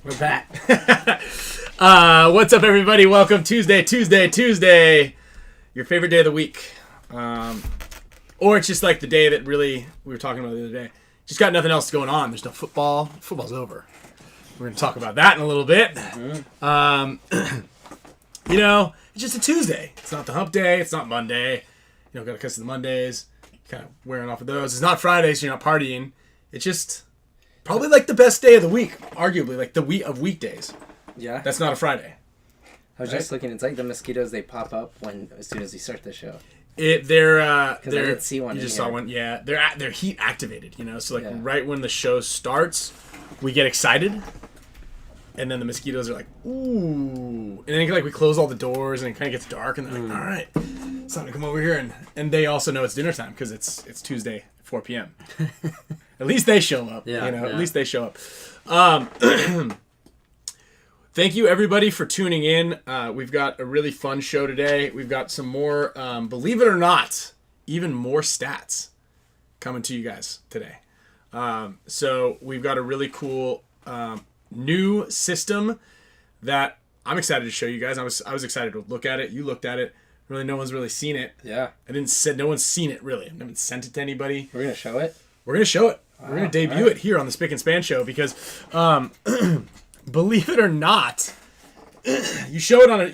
We're back. What's up, everybody? Welcome Tuesday. Your favorite day of the week. Or it's just like the day that really we were talking about the other day. Just got nothing else going on. There's no football. Football's over. We're going to talk about that in a little bit. You know, it's just a Tuesday. It's not the hump day. It's not Monday. You know, got to cuss the Mondays. Kind of wearing off of those. It's not Friday, so you're not partying. It's just probably like the best day of the week, arguably, like the week of weekdays. Yeah. That's not a Friday. I was just looking. It's like the mosquitoes. They pop up as soon as you start the show. They're I didn't see one. You just saw one. Yeah, they're heat activated. You know, so like right when the show starts, we get excited, and then the mosquitoes are like, ooh, and then like we close all the doors and it kind of gets dark, and they're like, all right, it's time to come over here, and they also know it's dinner time because it's Tuesday, 4 p.m. At least they show up. Yeah, you know, at least they show up. Thank you, everybody, for tuning in. We've got a really fun show today. We've got some more, believe it or not, even more stats coming to you guys today. So we've got a really cool new system that I'm excited to show you guys. I was excited to look at it. You looked at it. Really, no one's really seen it. Yeah. No one's seen it, really. I haven't sent it to anybody. We're going to show it? We're going to show it. Wow. We're going to debut it here on the Spick and Span show because... believe it or not, you show it on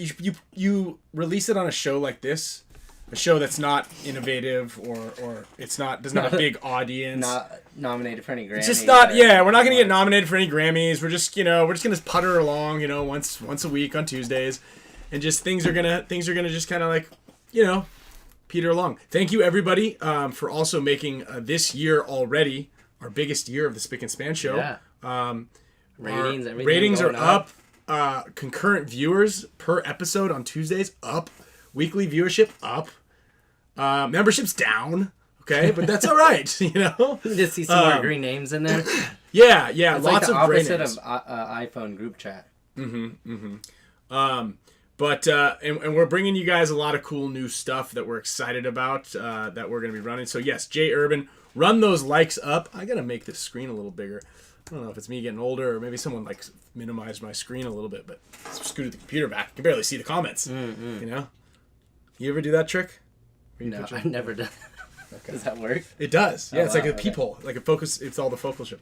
you release it on a show like this, a show that's not innovative or doesn't have a big audience. Not nominated for any Grammys. It's just not. Yeah, we're not gonna get nominated for any Grammys. We're just gonna putter along, once a week on Tuesdays, and just things are gonna just kind of like, peter along. Thank you, everybody, for also making this year already our biggest year of the Spick and Span show. Yeah. Ratings are up. Concurrent viewers per episode on Tuesdays up. Weekly viewership up. Membership's down. Okay, but that's all right. Just see some more green names in there. Yeah. It's lots like of great names. opposite of iPhone group chat. But we're bringing you guys a lot of cool new stuff that we're excited about that we're going to be running. So yes, Jay Urban, run those likes up. I gotta make this screen a little bigger. I don't know if it's me getting older or maybe someone minimized my screen a little bit, but scooted the computer back. You can barely see the comments. You ever do that trick? No, I've never done that. Okay. Does that work? It does. Yeah, it's like a peephole, like a focus. It's all the focal strip.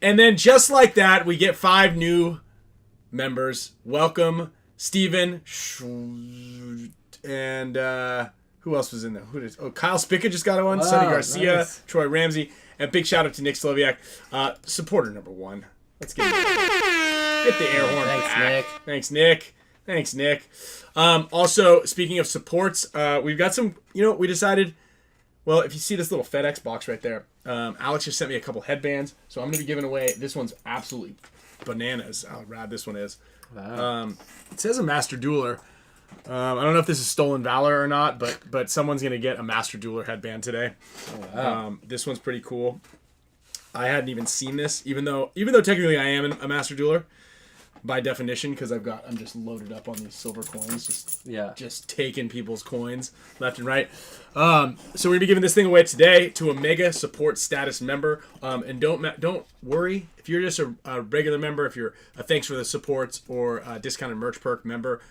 And then just like that, we get 5 new members. Welcome, Steven, and who else was in there? Kyle Spicka just got one. Sonny Garcia, nice. Troy Ramsey. And big shout out to Nick SLOWIAK, supporter number 1. Let's get the air horn. Thanks, Nick. Also, speaking of supports, we've got some, we decided, well, if you see this little FedEx box right there, Alex just sent me a couple headbands, so I'm going to be giving away, this one's absolutely bananas, how rad this one is. Wow. It says a Master Dueler. I don't know if this is Stolen Valor or not, but someone's going to get a Master Dueler headband today. Oh, wow. This one's pretty cool. I hadn't even seen this, even though technically I am a Master Dueler by definition, because I'm just loaded up on these silver coins, just taking people's coins left and right. So we're going to be giving this thing away today to a Mega Support Status member. And don't worry, if you're just a regular member, if you're a Thanks for the Supports or a Discounted Merch Perk member,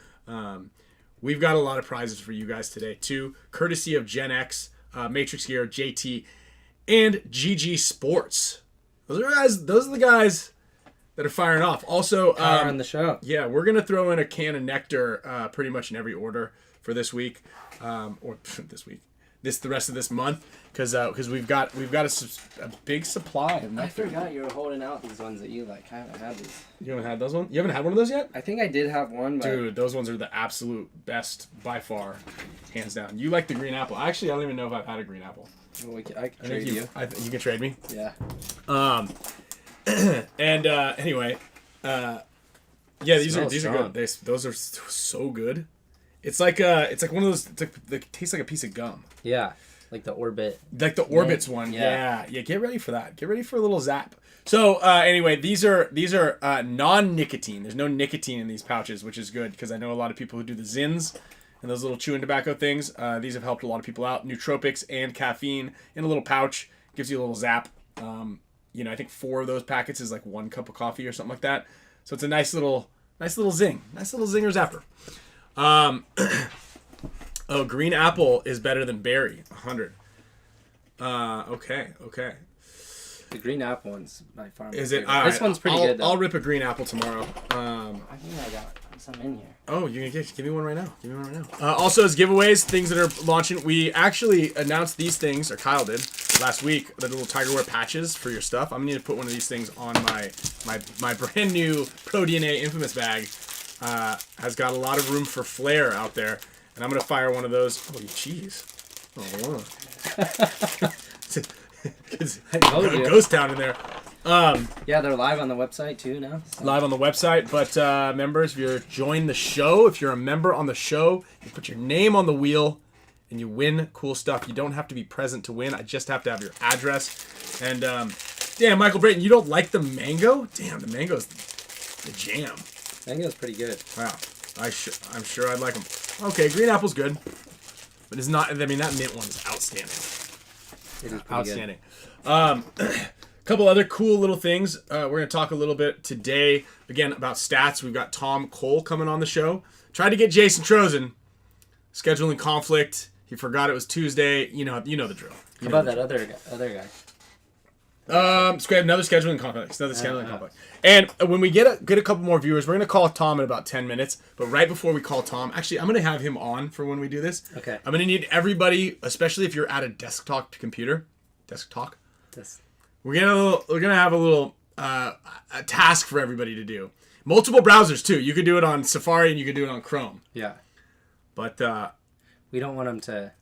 we've got a lot of prizes for you guys today, too, courtesy of Gen X, Matrix Gear, JT, and GG Sports. Those are the guys that are firing off. Also, power on the show. Yeah, we're going to throw in a can of NECTR pretty much in every order for this week, or this week. The rest of this month, because we've got a big supply of NECTR. I forgot you were holding out these ones that you like. I haven't had these. You haven't had those ones? You haven't had one of those yet? I think I did have one, but... Dude, those ones are the absolute best by far, hands down. You like the green apple. Actually, I don't even know if I've had a green apple. Well, I can trade you. You can trade me? Yeah. And anyway, these are good. Those are so good. It's like one of those. It tastes like a piece of gum. Yeah, like the Orbit. Like the Orbits one. Yeah. Get ready for that. Get ready for a little zap. So anyway, these are non-nicotine. There's no nicotine in these pouches, which is good because I know a lot of people who do the Zins and those little chewing tobacco things. These have helped a lot of people out. Nootropics and caffeine in a little pouch gives you a little zap. I think 4 of those packets is like 1 cup of coffee or something like that. So it's a nice little zing. Nice little zinger zapper. Oh, green apple is better than berry. 100. Okay. The green apple one's by far my Is it? favorite. This one's pretty good, though. I'll rip a green apple tomorrow. I think I got some in here. Oh, you're gonna give me one right now. Also, as giveaways, things that are launching, we actually announced these things, or Kyle did last week. The little tiger wear patches for your stuff. I'm gonna need to put one of these things on my brand new Pro DNA Infamous bag. Has got a lot of room for flair out there, and I'm gonna fire one of those. Oh, jeez. Oh, I told you. Ghost town in there. Yeah, they're live on the website too now. So. Live on the website, but members, if you're join the show, if you're a member on the show, you put your name on the wheel and you win cool stuff. You don't have to be present to win. I just have to have your address. And damn, Michael Brayton, you don't like the mango? Damn, the mango's the jam. Mango's pretty good. Wow, I'm sure I'd like them. Okay, green apple's good, but it's not. I mean, that mint one's outstanding. It is pretty Outstanding. Good. Couple other cool little things. We're going to talk a little bit today, again, about stats. We've got Tom Cole coming on the show. Tried to get Jason Trozen. Scheduling conflict. He forgot it was Tuesday. You know the drill. How about that other guy? Another scheduling conflict. And when we get a couple more viewers, we're going to call Tom in about 10 minutes. But right before we call Tom, actually, I'm going to have him on for when we do this. Okay. I'm going to need everybody, especially if you're at a desktop computer. Desktop? We're gonna have a little a task for everybody to do. Multiple browsers too. You could do it on Safari and you could do it on Chrome. Yeah. But we don't want them to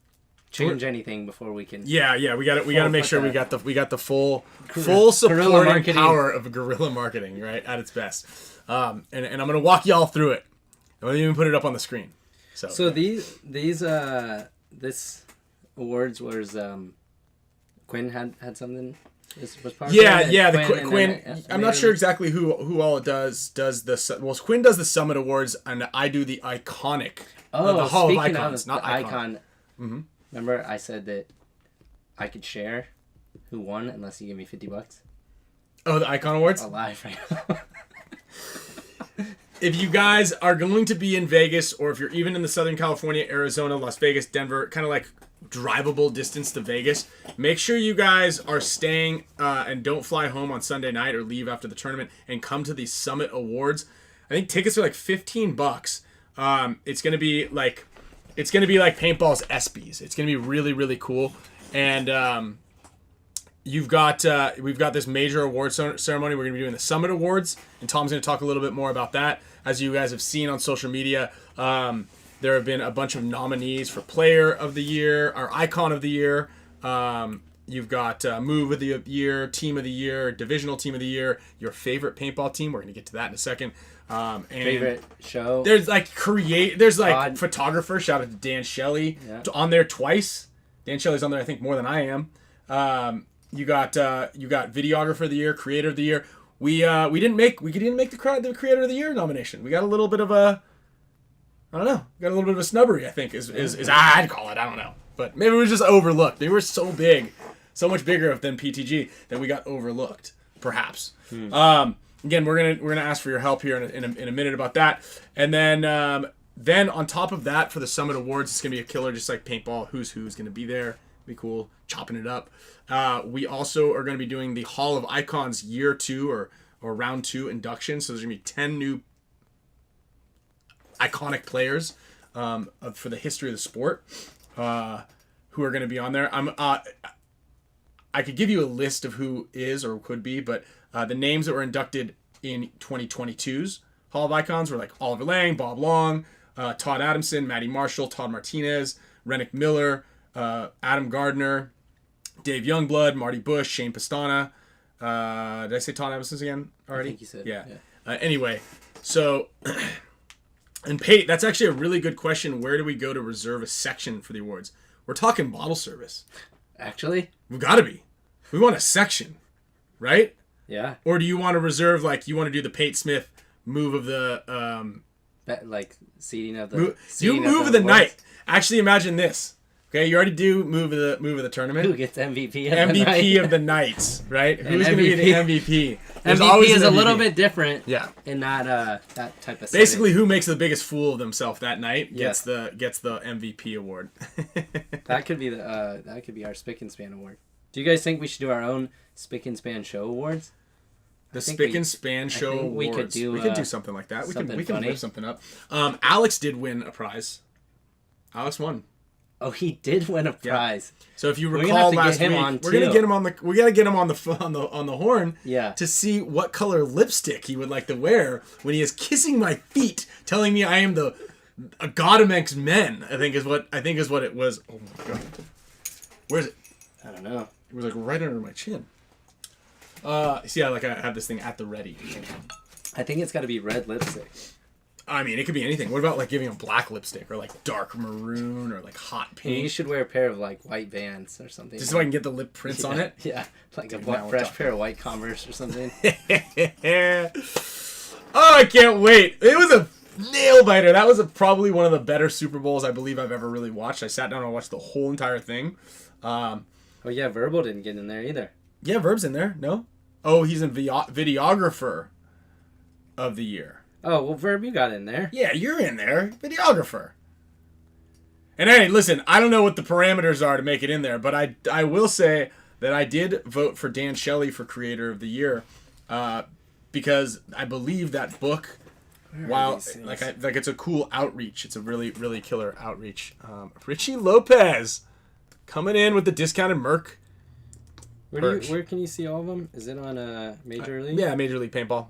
change anything before we can. Yeah. We got to make sure we got the full supporting power of guerrilla marketing, right, at its best. And I'm gonna walk y'all through it. I'm gonna even put it up on the screen. So this awards was Quinn had something. Was part the Quinn. I'm not sure exactly who all does the. Well, Quinn does the Summit Awards, and I do the iconic. The Hall of Icons, not icon. Mm-hmm. Remember, I said that I could share who won unless you give me $50. Oh, the Icon Awards. Alive right now. If you guys are going to be in Vegas, or if you're even in the Southern California, Arizona, Las Vegas, Denver, kind of like drivable distance to Vegas, make sure you guys are staying and don't fly home on Sunday night or leave after the tournament and come to the Summit Awards. I think tickets are like $15. It's gonna be like Paintball's ESPYs. It's gonna be really, really cool. And we've got this major award ceremony. We're gonna be doing the Summit Awards, and Tom's gonna talk a little bit more about that. As you guys have seen on social media, there have been a bunch of nominees for Player of the Year, or Icon of the Year. You've got Move of the Year, Team of the Year, Divisional Team of the Year, your favorite paintball team. We're going to get to that in a second. And favorite show. There's photographers. Shout out to Dan Shelley. Yeah. On there twice. Dan Shelley's on there, I think, more than I am. You got Videographer of the Year, Creator of the Year. We didn't make the Creator of the Year nomination. We got a little bit of a snubbery, I think, is I'd call it. I don't know. But maybe we were just overlooked. Maybe we're so big, so much bigger than PTG that we got overlooked, perhaps. Again, we're gonna ask for your help here in a minute about that. And then on top of that, for the Summit Awards, it's gonna be a killer, just like Paintball. Who's gonna be there? Be cool, chopping it up. We also are gonna be doing the Hall of Icons Year 2 or Round 2 induction. So there's gonna be 10 new iconic players for the history of the sport who are going to be on there. I could give you a list of who is or could be, but the names that were inducted in 2022's Hall of Icons were like Oliver Lang, Bob Long, Todd Adamson, Matty Marshall, Todd Martinez, Rennick Miller, Adam Gardner, Dave Youngblood, Marty Bush, Shane Pastana. Did I say Todd Adamson again already? I think you said. Yeah. Anyway, so... And Pate, that's actually a really good question. Where do we go to reserve a section for the awards? We're talking bottle service. Actually? We've got to be. We want a section, right? Yeah. Or do you want to reserve, like, you want to do the Pate Smith move of the... seating of the... move of the night. Actually, imagine this. Okay, you already do move of the tournament. Who gets MVP of the night? MVP of the night, right? Who's going to be the MVP? There's MVP always is an a little MVP. bit different. Yeah. In that type of Basically, setting. who makes the biggest fool of themselves that night gets Yeah. the MVP award. That could be our Spick and Span award. Do you guys think we should do our own Spick and Span show awards? The Spick and Span show awards. we could do something like that. We something can funny. whip something up. Alex did win a prize. Alex won. Oh, he did win a prize. So if you We're gonna recall have to get last him week, on, we're gonna too. get him on the. We gotta get him on the horn. Yeah. To see what color lipstick he would like to wear when he is kissing my feet, telling me I am a god amongst men. I think is what it was. Oh my god. Where is it? I don't know. It was like right under my chin. See, I have this thing at the ready. I think it's got to be red lipstick. I mean, it could be anything. What about like giving him black lipstick or like dark maroon or like hot You pink? should wear a pair of like white Vans or something. Just so I can get the lip prints on it. Yeah, like Dude, a now we're fresh talking. pair of white Converse or something. Oh, I can't wait. It was a nail biter. That was probably one of the better Super Bowls I believe I've ever really watched. I sat down and watched the whole entire thing. Oh yeah, Verbal didn't get in there either. Yeah, Verb's in there. No? Oh, he's in videographer of the year. Oh well, Verb, you got in there. Yeah, you're in there. Videographer. And hey, listen, I don't know what the parameters are to make it in there, but I will say that I did vote for Dan Shelley for Creator of the Year because I believe that book, while like it's a cool outreach, it's a really, really killer outreach. Richie Lopez coming in with the discounted Merc. Where can you see all of them? Is it on Major League? Yeah, Major League Paintball.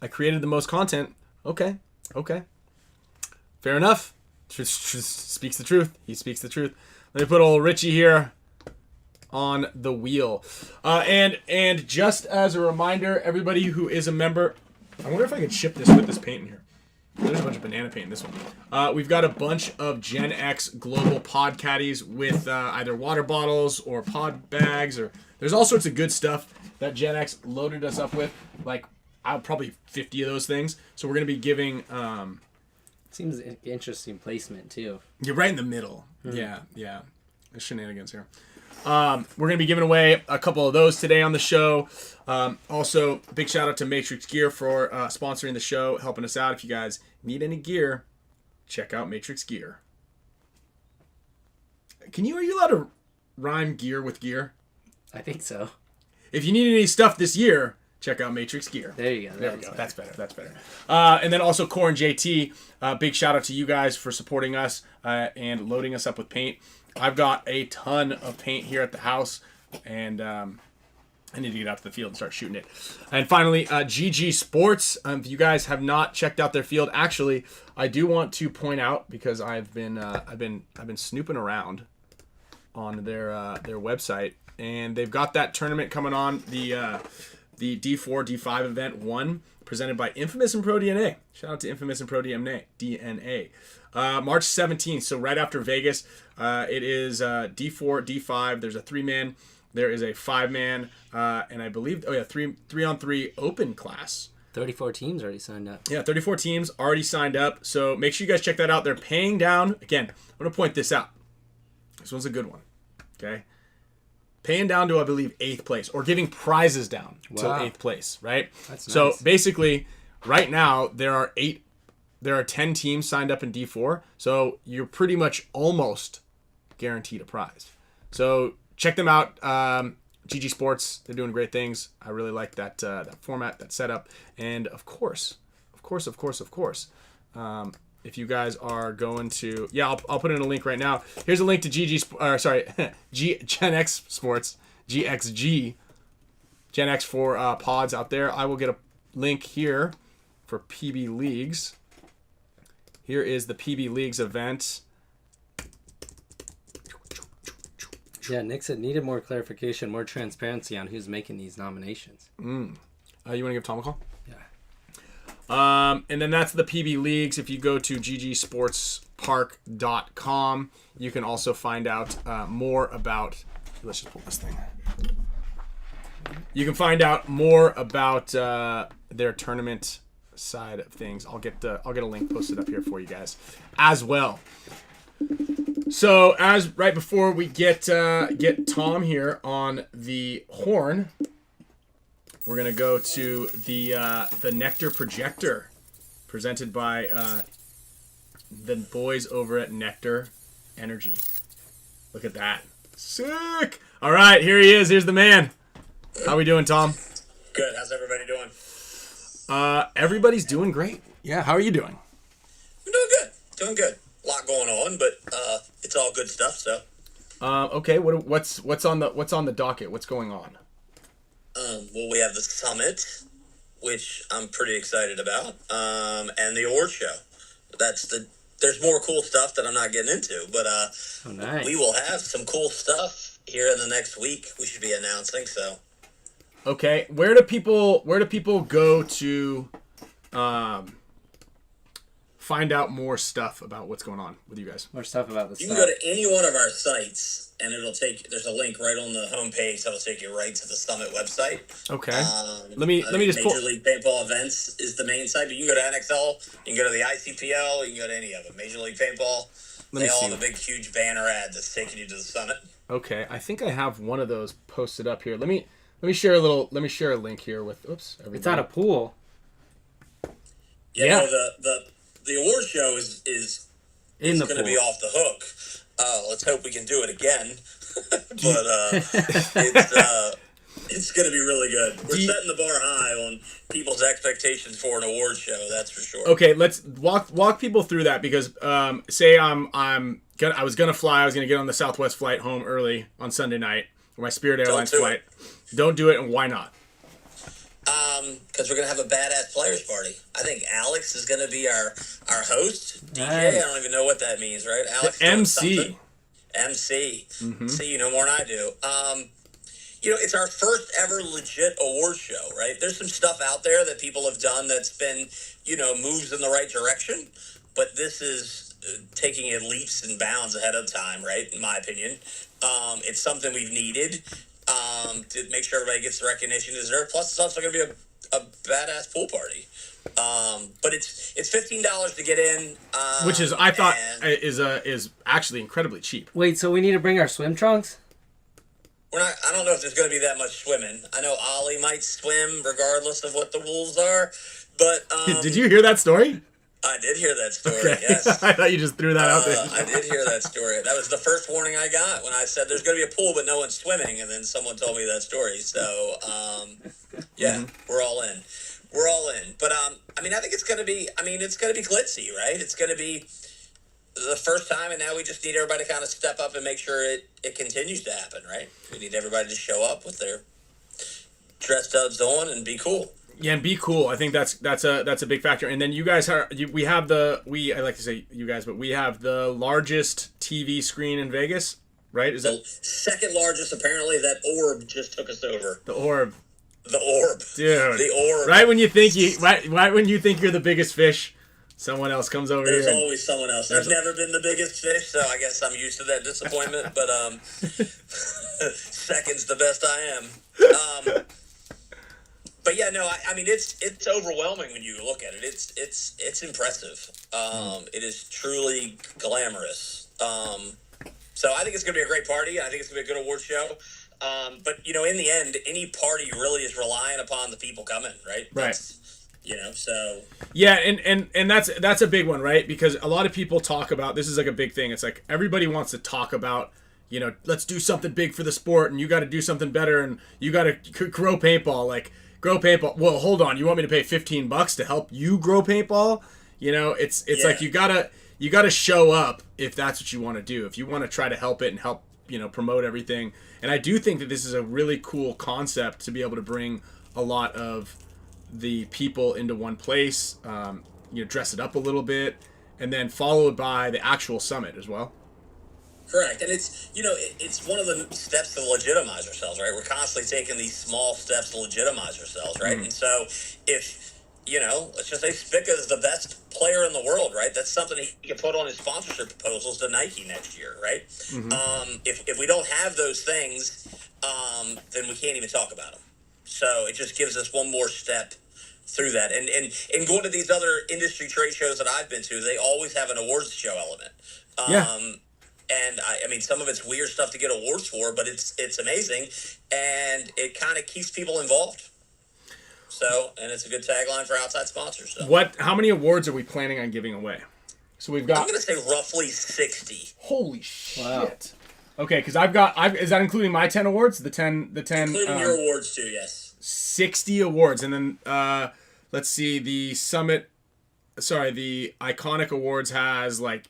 I created the most content. Okay. Fair enough. Speaks the truth. He speaks the truth. Let me put old Richie here on the wheel. And just as a reminder, everybody who is a member, I wonder if I can ship this with this paint in here. There's a bunch of banana paint in this one. We've got a bunch of Gen X global pod caddies with either water bottles or pod bags, or there's all sorts of good stuff that Gen X loaded us up with. Like, probably 50 of those things. So we're going to be giving... Seems an interesting placement, too. You're right in the middle. Yeah. There's shenanigans here. We're going to be giving away a couple of those today on the show. Also, big shout out to Matrix Gear for sponsoring the show, helping us out. If you guys need any gear, check out Matrix Gear. Are you allowed to rhyme gear with gear? I think so. If you need any stuff this year, check out Matrix Gear. There you go. There we go. That's better. And then also Core and JT. Big shout out to you guys for supporting us and loading us up with paint. I've got a ton of paint here at the house, and I need to get out to the field and start shooting it. And finally, GG Sports. If you guys have not checked out their field, actually, I do want to point out, because I've been snooping around on their website, and they've got that tournament coming on, the D4 D5 event 1, presented by Infamous and Pro DNA. Shout out to Infamous and Pro DNA. March 17th, so right after Vegas. It is D4 D5. There's a 3-man. There is a 5-man, and I believe 3-on-3 open class. 34 teams already signed up. Yeah, 34 teams already signed up. So make sure you guys check that out. They're paying down. Again, I'm going to point this out. This one's a good one. Okay. Paying down to, I believe, 8th place, or giving prizes down to 8th place, right? That's so nice. basically, right now, there are 10 teams signed up in D4, so you're pretty much almost guaranteed a prize. So check them out. GG Sports, they're doing great things. I really like that format, that setup, and of course, if you guys are going to, I'll put in a link right now. Here's a link to Gen X Sports, GXG, Gen X for pods out there. I will get a link here for PB Leagues. Here is the PB Leagues event. Yeah, Nick said needed more clarification, more transparency on who's making these nominations. You want to give Tom a call? Yeah. And then that's the PB Leagues. If you go to ggsportspark.com, you can also find out more about... Let's just pull this thing. You can find out more about their tournament side of things. I'll get a link posted up here for you guys as well. So as right before we get Tom here on the horn, we're gonna go to the NECTR projector, presented by the boys over at NECTR Energy. Look at that, sick! All right, here he is. Here's the man. How we doing, Tom? Good. How's everybody doing? Everybody's doing great. Yeah, how are you doing? I'm doing good. Doing good. A lot going on, but it's all good stuff. So. Okay. What's on the docket? What's going on? Well, we have the summit, which I'm pretty excited about, and the award show. There's more cool stuff that I'm not getting into, but nice. We will have some cool stuff here in the next week. We should be announcing. So. Okay. Where do people go to find out more stuff about what's going on with you guys? More stuff about the You can go to any one of our sites, and there's a link right on the homepage that'll take you right to the Summit website. Okay. Let me just pull. Major League Paintball Events is the main site, but you can go to NXL, you can go to the ICPL, you can go to any of them. Major League Paintball, they all have a big, huge banner ad that's taking you to the Summit. Okay, I think I have one of those posted up here. Let me share a link here with. Oops, everybody. It's at a pool. Yeah. No, the award show is in the going pool. to be off the hook. Let's hope we can do it again. But it's going to be really good. We're setting the bar high on people's expectations for an award show. That's for sure. Okay, let's walk people through that, because say I was gonna fly. I was gonna get on the Southwest flight home early on Sunday night, or my Spirit Airlines flight. Don't do it, and why not? Because we're going to have a badass players party. I think Alex is going to be our host. DJ, Nice. I don't even know what that means, right? Alex The MC. MC. Mm-hmm. See, you know more than I do. It's our first ever legit award show, right? There's some stuff out there that people have done that's been, moves in the right direction. But this is taking it leaps and bounds ahead of time, right? In my opinion. It's something we've needed. To make sure everybody gets the recognition deserved. Plus, it's also going to be a badass pool party. But it's $15 to get in, Which is, I thought, is actually incredibly cheap. Wait, so we need to bring our swim trunks? I don't know if there's going to be that much swimming. I know Ollie might swim regardless of what the rules are, but Did you hear that story? I did hear that story. Okay. Yes. I thought you just threw that out there. I did hear that story. That was the first warning I got when I said there's going to be a pool, but no one's swimming, and then someone told me that story. So, We're all in. We're all in. But I think it's going to be. It's going to be glitzy, right? It's going to be the first time, and now we just need everybody to kind of step up and make sure it continues to happen, right? We need everybody to show up with their dress duds on and be cool. Yeah, and be cool. I think that's a big factor. And then you guys I like to say you guys, but we have the largest TV screen in Vegas, right? Is The that second largest, apparently. That orb just took us over. the orb? The orb. Dude. The orb. Right when you think you're the biggest fish, someone else comes over There's here. always someone else. I've never been the biggest fish, so I guess I'm used to that disappointment. But second's the best I am. But yeah, no, it's overwhelming when you look at it. It's impressive. It is truly glamorous. So I think it's going to be a great party. I think it's going to be a good award show. But in the end, any party really is relying upon the people coming, right? Right. So Yeah, and that's a big one, right? Because a lot of people talk about, this is like a big thing. It's like everybody wants to talk about, let's do something big for the sport, and you got to do something better, and you got to grow paintball. Grow paintball. Well, hold on. You want me to pay $15 to help you grow paintball? It's like you gotta show up if that's what you want to do. If you want to try to help it and help promote everything. And I do think that this is a really cool concept to be able to bring a lot of the people into one place. Dress it up a little bit, and then followed by the actual summit as well. correct, and it's one of the steps to legitimize ourselves, right? We're constantly taking these small steps to legitimize ourselves, right? And so if let's just say Spicka is the best player in the world, right? That's something he can put on his sponsorship proposals to Nike next year, right? If we don't have those things, then we can't even talk about them. So it just gives us one more step through that. And going to these other industry trade shows that I've been to, they always have an awards show element. And I mean, some of it's weird stuff to get awards for, but it's amazing, and it kind of keeps people involved. So, and it's a good tagline for outside sponsors. So. How many awards are we planning on giving away? So we've got. I'm gonna say roughly 60. Holy shit! Wow. Okay, because I've is that including my 10 awards? The 10. Including your awards too, yes. 60 awards, and then let's see, the summit. Sorry, the Iconic Awards has like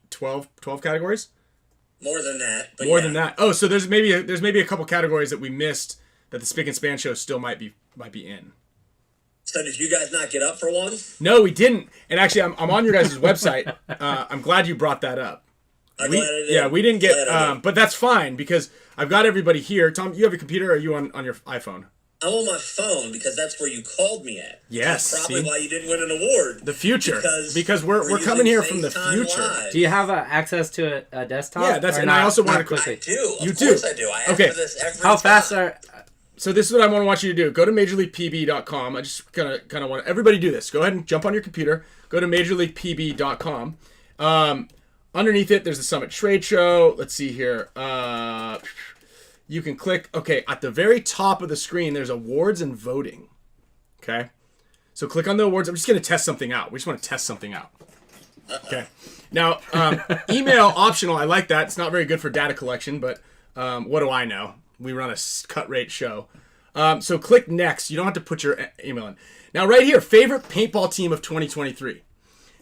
12 categories. More than that. But More than that. Oh, so there's maybe a couple categories that we missed that the Spick and Span show still might be in. So did you guys not get up for one? No, we didn't. And actually, I'm on your guys' website. I'm glad you brought that up. I'm glad I did. Yeah, we didn't get, but that's fine because I've got everybody here. Tom, you have a computer, or are you on your iPhone? I'm on my phone because that's where you called me at. Yes, That's probably why you didn't win an award. The future, because we're using coming here from the FaceTime future. Live. Do you have access to a desktop? Yeah, that's, or and not, I also want to not quickly. I do. You Of course do. I do. I ask Okay. for this every How fast time. are? So this is what I want you to do. Go to MajorLeaguePB.com. I just kind of want everybody to do this. Go ahead and jump on your computer. Go to MajorLeaguePB.com. Underneath it, there's the Summit Trade Show. Let's see here. You can click. Okay, at the very top of the screen, there's awards and voting. Okay, so click on the awards. I'm just going to test something out. We just want to test something out. Okay. Now, email optional. I like that. It's not very good for data collection, but what do I know? We run a cut rate show. So click next. You don't have to put your email in. Now, right here, favorite paintball team of 2023.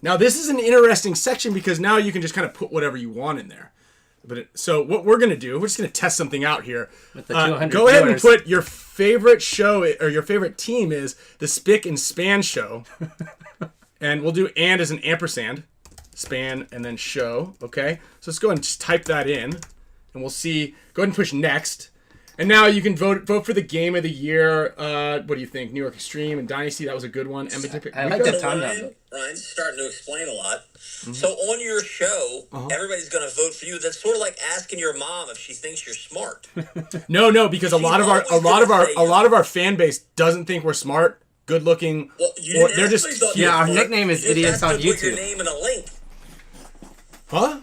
Now, this is an interesting section because now you can just kind of put whatever you want in there. So what we're going to do, we're just going to test something out here. With the 200 go ahead and viewers. put your favorite show or your favorite team is the Spick and Span show. And we'll do and as an ampersand. Span and then show. Okay. So let's go ahead and just type that in. And we'll see. Go ahead and push next. And now you can vote for the game of the year. What do you think? New York Extreme and Dynasty. That was a good one. I like the So time Ryan's starting to explain a lot. So on your show, everybody's going to vote for you. That's sort of like asking your mom if she thinks you're smart. No, because a lot of our fan base doesn't think we're smart, good looking, Well, or they're just thought cute. Yeah, our you nickname is just Idiots asked on them to put your YouTube. name in a link. Huh?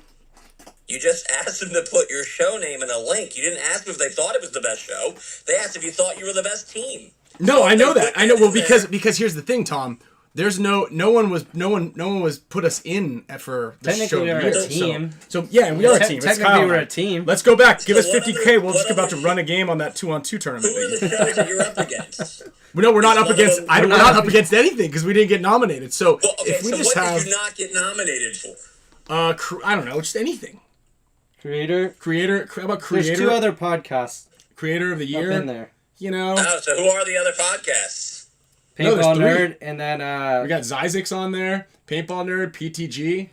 You just asked them to put your show name in a link. You didn't ask them if they thought it was the best show. They asked if you thought you were the best team. No, I know that. I know. Well, Put that in because here's the thing, Tom. There's no one was put us in for the Technically, show. we were of the a year. team. So yeah, and we are a Te- team. It's technically, Kyle and we're I. a team. Let's go back. Give So us what 50K. other- We're just what about to other- run a game on that 2-on-2 tournament. Who are the Maybe. shows that you're up against? No, we're not Is up one of against. them- We're not up against anything because we didn't get nominated. So Well, okay, if we so just what have, did you not get nominated for? I don't know, just anything. Creator. How about creator? There's 2 other podcasts Creator of the up year. in there. You know, Oh, so who are the other podcasts? No, there's Paintball 3. Nerd, and then we got Zizix on there, Paintball Nerd, PTG.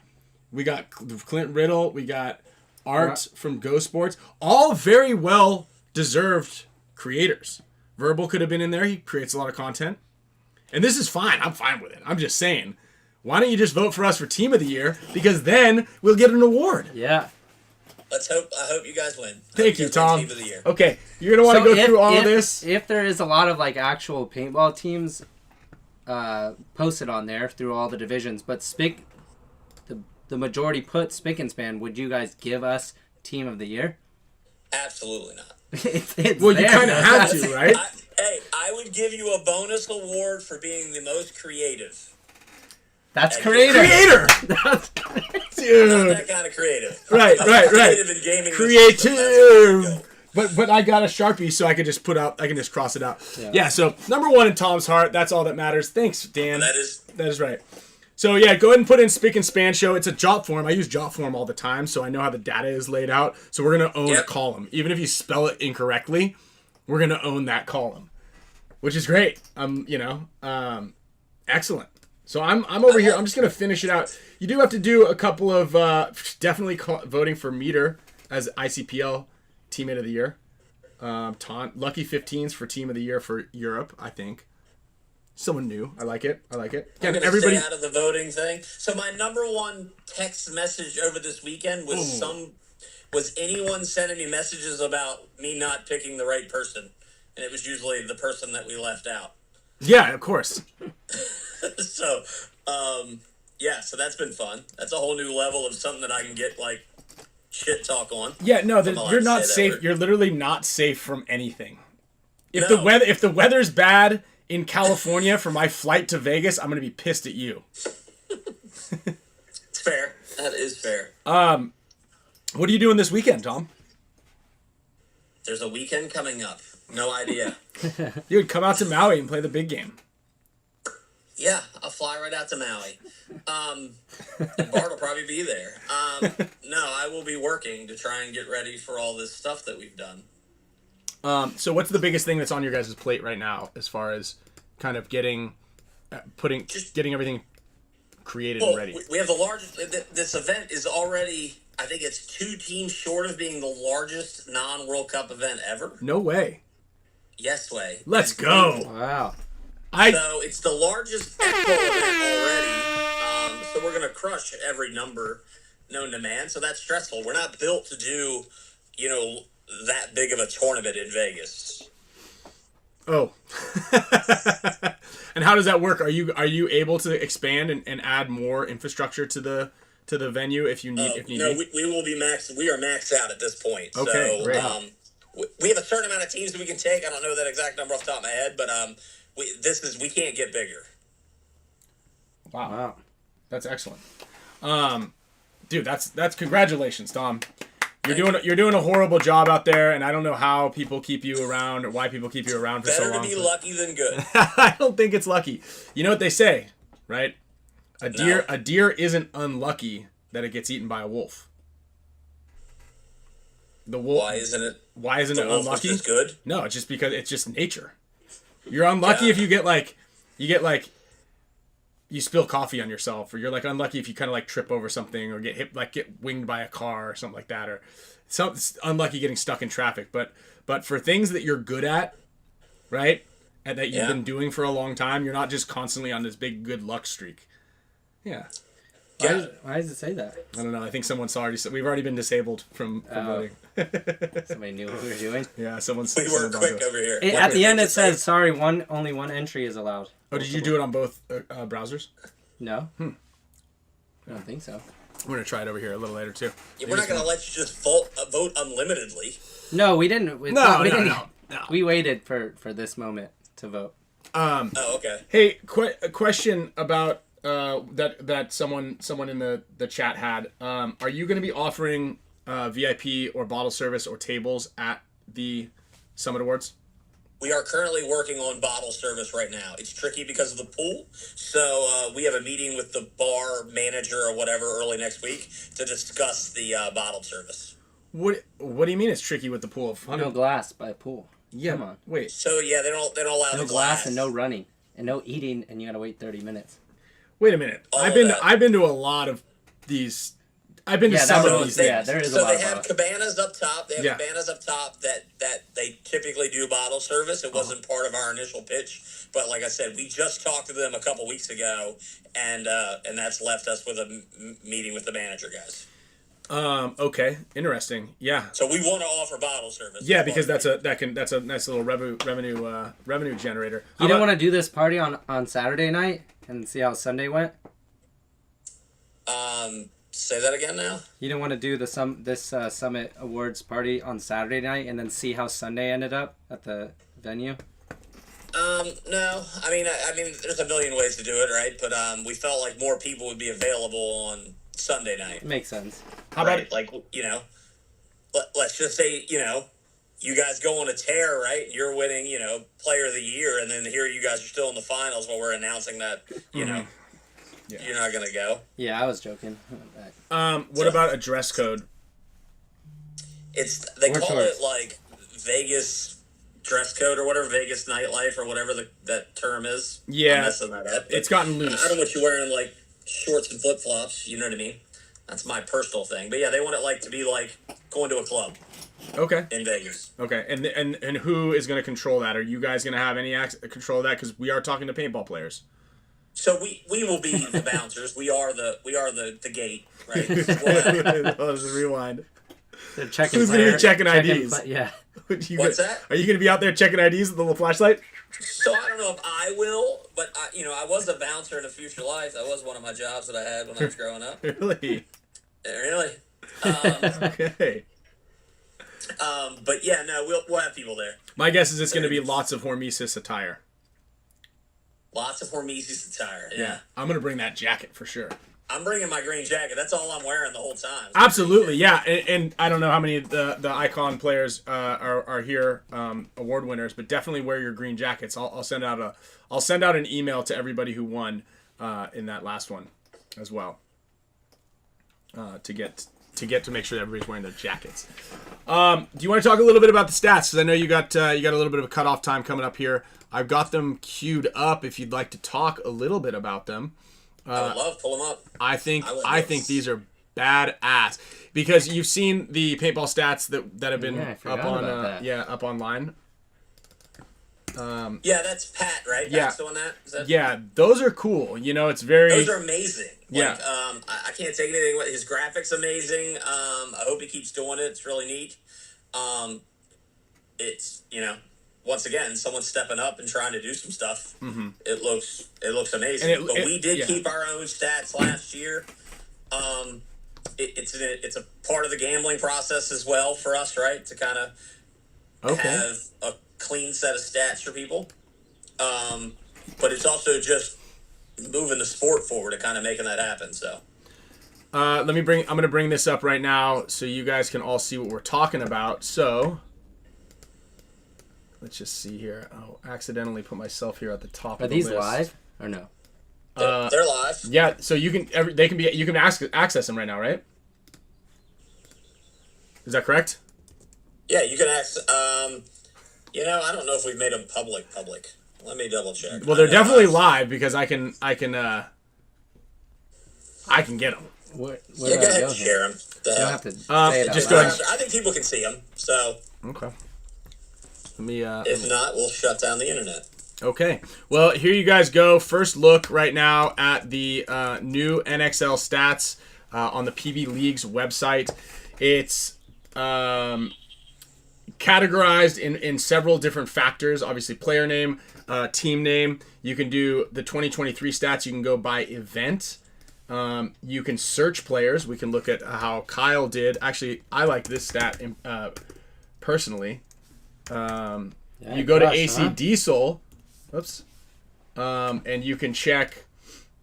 We got Clint Riddle. We got Art from Go Sports. All very well deserved creators. Verbal could have been in there. He creates a lot of content. And this is fine. I'm fine with it. I'm just saying, why don't you just vote for us for Team of the Year? Because then we'll get an award. yeah. I hope you guys win. Thank you, guys win Tom. Team of the year. Okay, you're going to want to go through all of this. If there is a lot of like actual paintball teams posted on there through all the divisions, but the majority put Spick and Span, would you guys give us Team of the Year? Absolutely not. it's Well, you there. kind of have to, right? I would give you a bonus award for being the most creative. That's creator. Creator! That's Dude. Not that kind of creative. Right. Creative in gaming. Creative. But I got a Sharpie so I can just cross it out. Yeah, so number 1 in Tom's heart, that's all that matters. Thanks, Dan. That is right. So yeah, go ahead and put in Spick and Span show. It's a jot form. I use jot form all the time, so I know how the data is laid out. So we're gonna own a column. Even if you spell it incorrectly, we're gonna own that column. Which is great. Excellent. So I'm over here. I'm just gonna finish it out. You do have to do a couple of definitely voting for Meter as ICPL Teammate of the Year. Lucky 15s for Team of the Year for Europe, I think. Someone new. I like it. Again, I'm gonna everybody. stay out of the voting thing. So my number 1 text message over this weekend was was anyone sending me messages about me not picking the right person, and it was usually the person that we left out. Yeah, of course. So, so that's been fun. That's a whole new level of something that I can get like shit talk on. Yeah, no, I'm allowed you're to not say that safe. word. You're literally not safe from anything. If No. if the weather's bad in California for my flight to Vegas, I'm gonna be pissed at you. It's fair. That is fair. What are you doing this weekend, Tom? There's a weekend coming up. No idea. Dude, come out to Maui and play the big game. Yeah, I'll fly right out to Maui. And Bart will probably be there. No, I will be working to try and get ready for all this stuff that we've done. So what's the biggest thing that's on your guys' plate right now as far as kind of getting everything created and ready? We have the largest. This event is already, I think it's 2 teams short of being the largest non-World Cup event ever. No way. Yes way. Let's go. Wow. So it's the largest Expo event already. So we're gonna crush every number known to man. So that's stressful. We're not built to do, that big of a tournament in Vegas. Oh. And how does that work? Are you able to expand and add more infrastructure to the venue if you need? We will be maxed. We are maxed out at this point. Okay, so, great. We have a certain amount of teams that we can take. I don't know that exact number off the top of my head, but we can't get bigger. Wow. That's excellent. Dude, that's congratulations, Tom. You're doing a horrible job out there, and I don't know how people keep you around or why people keep you around for so long. Better to be lucky than good. I don't think it's lucky. You know what they say, right? A deer isn't unlucky that it gets eaten by a wolf. The wolf. Why isn't it? Why isn't the it wolf unlucky? is just good. No, it's just because it's just nature. You're unlucky if you you spill coffee on yourself, or you're like unlucky if you kind of like trip over something or get hit, like get winged by a car or something like that, or unlucky getting stuck in traffic. But for things that you're good at, right, and that you've been doing for a long time, you're not just constantly on this big good luck streak. Yeah. Why does it say that? I don't know. I think someone's already. We've already been disabled from voting. Somebody knew what we were doing. Yeah, someone's. We were quick over here. At the end, it says, "Sorry, only one entry is allowed." Oh, did you do it on both browsers? No. I don't think so. We're gonna try it over here a little later too. Yeah, we're not gonna let you just vote unlimitedly. No, we didn't. No. We waited for this moment to vote. Oh, okay. Hey, a question about that someone in the chat had. Are you gonna be offering VIP or bottle service or tables at the Summit Awards? We are currently working on bottle service right now. It's tricky because of the pool. So we have a meeting with the bar manager or whatever early next week to discuss the bottle service. What do you mean it's tricky with the pool? No glass by pool. Yeah. Come on. Wait. So yeah, they don't allow No the glass and no running and no eating, and you gotta wait 30 minutes. Wait a minute. I've been to a lot of these. I've been to some of these. Yeah, there is a so lot. They have cabanas up top. They have cabanas up top that they typically do bottle service. It wasn't part of our initial pitch, but like I said, we just talked to them a couple weeks ago, and that's left us with a meeting with the manager guys. Okay. Interesting. Yeah. So we want to offer bottle service. Yeah, because that's a nice little revenue generator. You didn't want to do this party on Saturday night and see how Sunday went? Say that again now. You didn't want to do this Summit Awards party on Saturday night and then see how Sunday ended up at the venue? No. I mean, there's a million ways to do it, right? But we felt like more people would be available on Sunday night. It makes sense. How about let's just say, you guys go on a tear, right? You're winning, player of the year, and then here you guys are still in the finals while we're announcing that, you're not going to go. Yeah, I was joking. What about a dress code? They call it like Vegas dress code or whatever, Vegas nightlife or whatever that term is. Yeah. I'm messing that up. It's gotten loose. I don't want you wearing like shorts and flip flops. You know what I mean? That's my personal thing. But yeah, they want it like to be like going to a club. Okay. In Vegas. Okay, and who is going to control that? Are you guys going to have any control of that? Because we are talking to paintball players. So we will be the bouncers. We are the gate, right? Let's rewind. They're checking. Who's going to be checking IDs? Yeah. What's that? Are you going to be out there checking IDs with the little flashlight? So I don't know if I will, but I was a bouncer in a future life. That was one of my jobs that I had when I was growing up. Really? Really? Okay. But yeah, no, we'll have people there. My guess is it's going to be lots of HORMESIS attire. Lots of HORMESIS attire. Yeah. I'm going to bring that jacket for sure. I'm bringing my green jacket. That's all I'm wearing the whole time. Absolutely, yeah. And I don't know how many of the Icon players are here, award winners, but definitely wear your green jackets. I'll send out an email to everybody who won in that last one as well. To get to make sure that everybody's wearing their jackets. Do you want to talk a little bit about the stats? Because I know you got a little bit of a cutoff time coming up here. I've got them queued up. If you'd like to talk a little bit about them. I would love pull them up. I think these are badass because you've seen the paintball stats that have been up online. Yeah, that's Pat, right? Yeah. Pat's doing that? Yeah, those are cool. You know, it's very. Those are amazing. Yeah. I can't take anything away. His graphics amazing. I hope he keeps doing it. It's really neat. It's once again, someone stepping up and trying to do some stuff. Mm-hmm. It looks amazing. But we did keep our own stats last year. It's a part of the gambling process as well for us, right? To kind of have a clean set of stats for people. But it's also just moving the sport forward and kind of making that happen. So. I'm going to bring this up right now so you guys can all see what we're talking about. So. Let's just see here. Oh, accidentally put myself here at the top of the list. Are these live or no? They're live. Yeah, so you can access them right now, right? Is that correct? Yeah, you can access. I don't know if we've made them public. Let me double check. Well, they're definitely live because I can get them. Where go ahead and share them. You don't have to say it just out go loud. ahead. I think people can see them. So. Okay. Let me. If not, we'll shut down the internet. Okay. Well, here you guys go. First look right now at the new NXL stats on the PB League's website. It's categorized in several different factors. Obviously, player name, team name. You can do the 2023 stats. You can go by event. You can search players. We can look at how Kyle did. Actually, I like this stat personally. You go to AC Diesel. Oops. And you can check.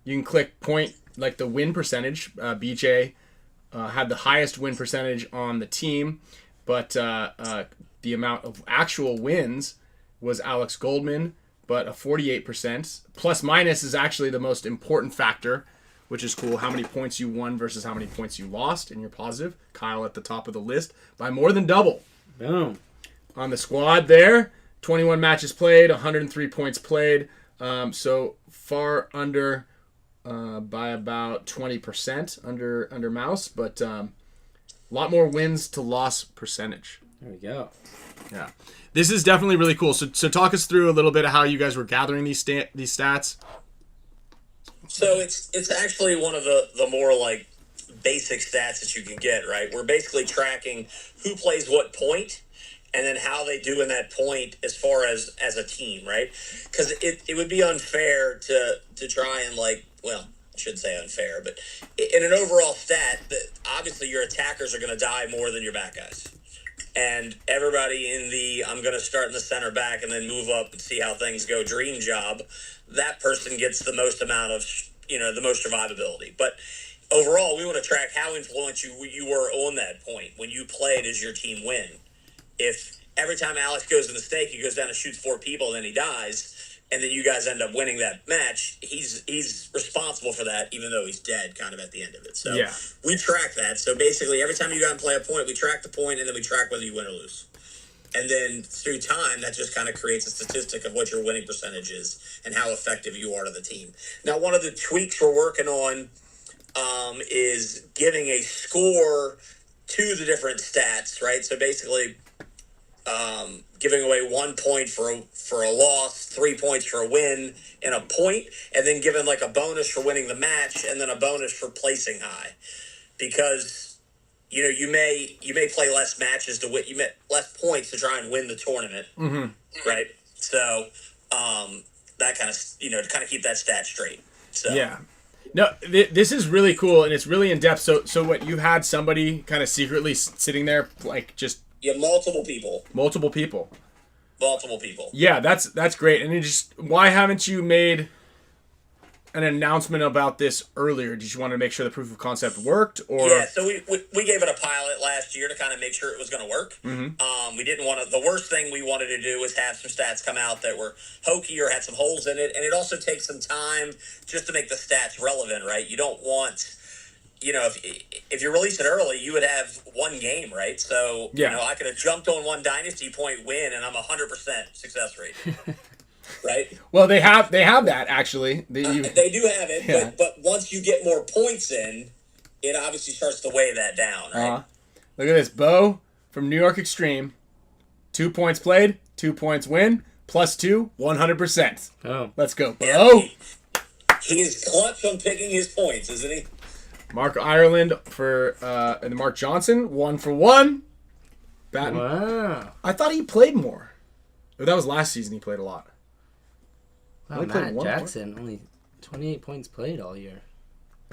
You can click point like the win percentage. BJ had the highest win percentage on the team, but the amount of actual wins was Alex Goldman, but a 48%. Plus minus is actually the most important factor, which is cool. How many points you won versus how many points you lost, and you're positive. Kyle at the top of the list by more than double. Boom. On the squad there, 21 matches played, 103 points played. So far under by about 20% under Mouse, but a lot more wins to loss percentage. There we go. Yeah, this is definitely really cool. So talk us through a little bit of how you guys were gathering these stats. So it's actually one of the more like basic stats that you can get, right? We're basically tracking who plays what point and then how they do in that point as far as a team, right? Because it would be unfair to try and I shouldn't say unfair, but in an overall stat, obviously your attackers are going to die more than your back guys. And everybody in the I'm going to start in the center back and then move up and see how things go dream job, that person gets the most amount of, the most survivability. But overall, we want to track how influential you were on that point when you played as your team win. If every time Alex goes in the stake, he goes down and shoots 4 people and then he dies, and then you guys end up winning that match, he's responsible for that, even though he's dead kind of at the end of it. So we track that. So basically, every time you go and play a point, we track the point, and then we track whether you win or lose. And then through time, that just kind of creates a statistic of what your winning percentage is and how effective you are to the team. Now, one of the tweaks we're working on is giving a score to the different stats, right? So basically, giving away 1 point for a loss, 3 points for a win, and a point, and then giving like a bonus for winning the match, and then a bonus for placing high, because you may play less matches to win, you may less points to try and win the tournament, right? So that kind of to kind of keep that stat straight. So No, this is really cool, and it's really in depth. So what, you had somebody kind of secretly sitting there, like just multiple people. Multiple people. Yeah, that's great. And why haven't you made an announcement about this earlier? Did you want to make sure the proof of concept worked, or? Yeah, so we gave it a pilot last year to kind of make sure it was going to work. We didn't want to. The worst thing we wanted to do was have some stats come out that were hokey or had some holes in it, and it also takes some time just to make the stats relevant, right? You don't want, if you release it early, you would have one game, right? So I could have jumped on one Dynasty point win, and I'm 100% success rate. Right. Well, they have that actually. They do have it, yeah. but once you get more points in, it obviously starts to weigh that down, right? Look at this, Bo from New York Extreme, 2 points played, 2 points win, +2, 100%. Oh, let's go, Bo. Yeah, he's clutch on picking his points, isn't he? Mark Ireland and Mark Johnson, 1 for 1. Batten. Wow. I thought he played more. That was last season. He played a lot. Wow, Matt Jackson, only 28 points played all year.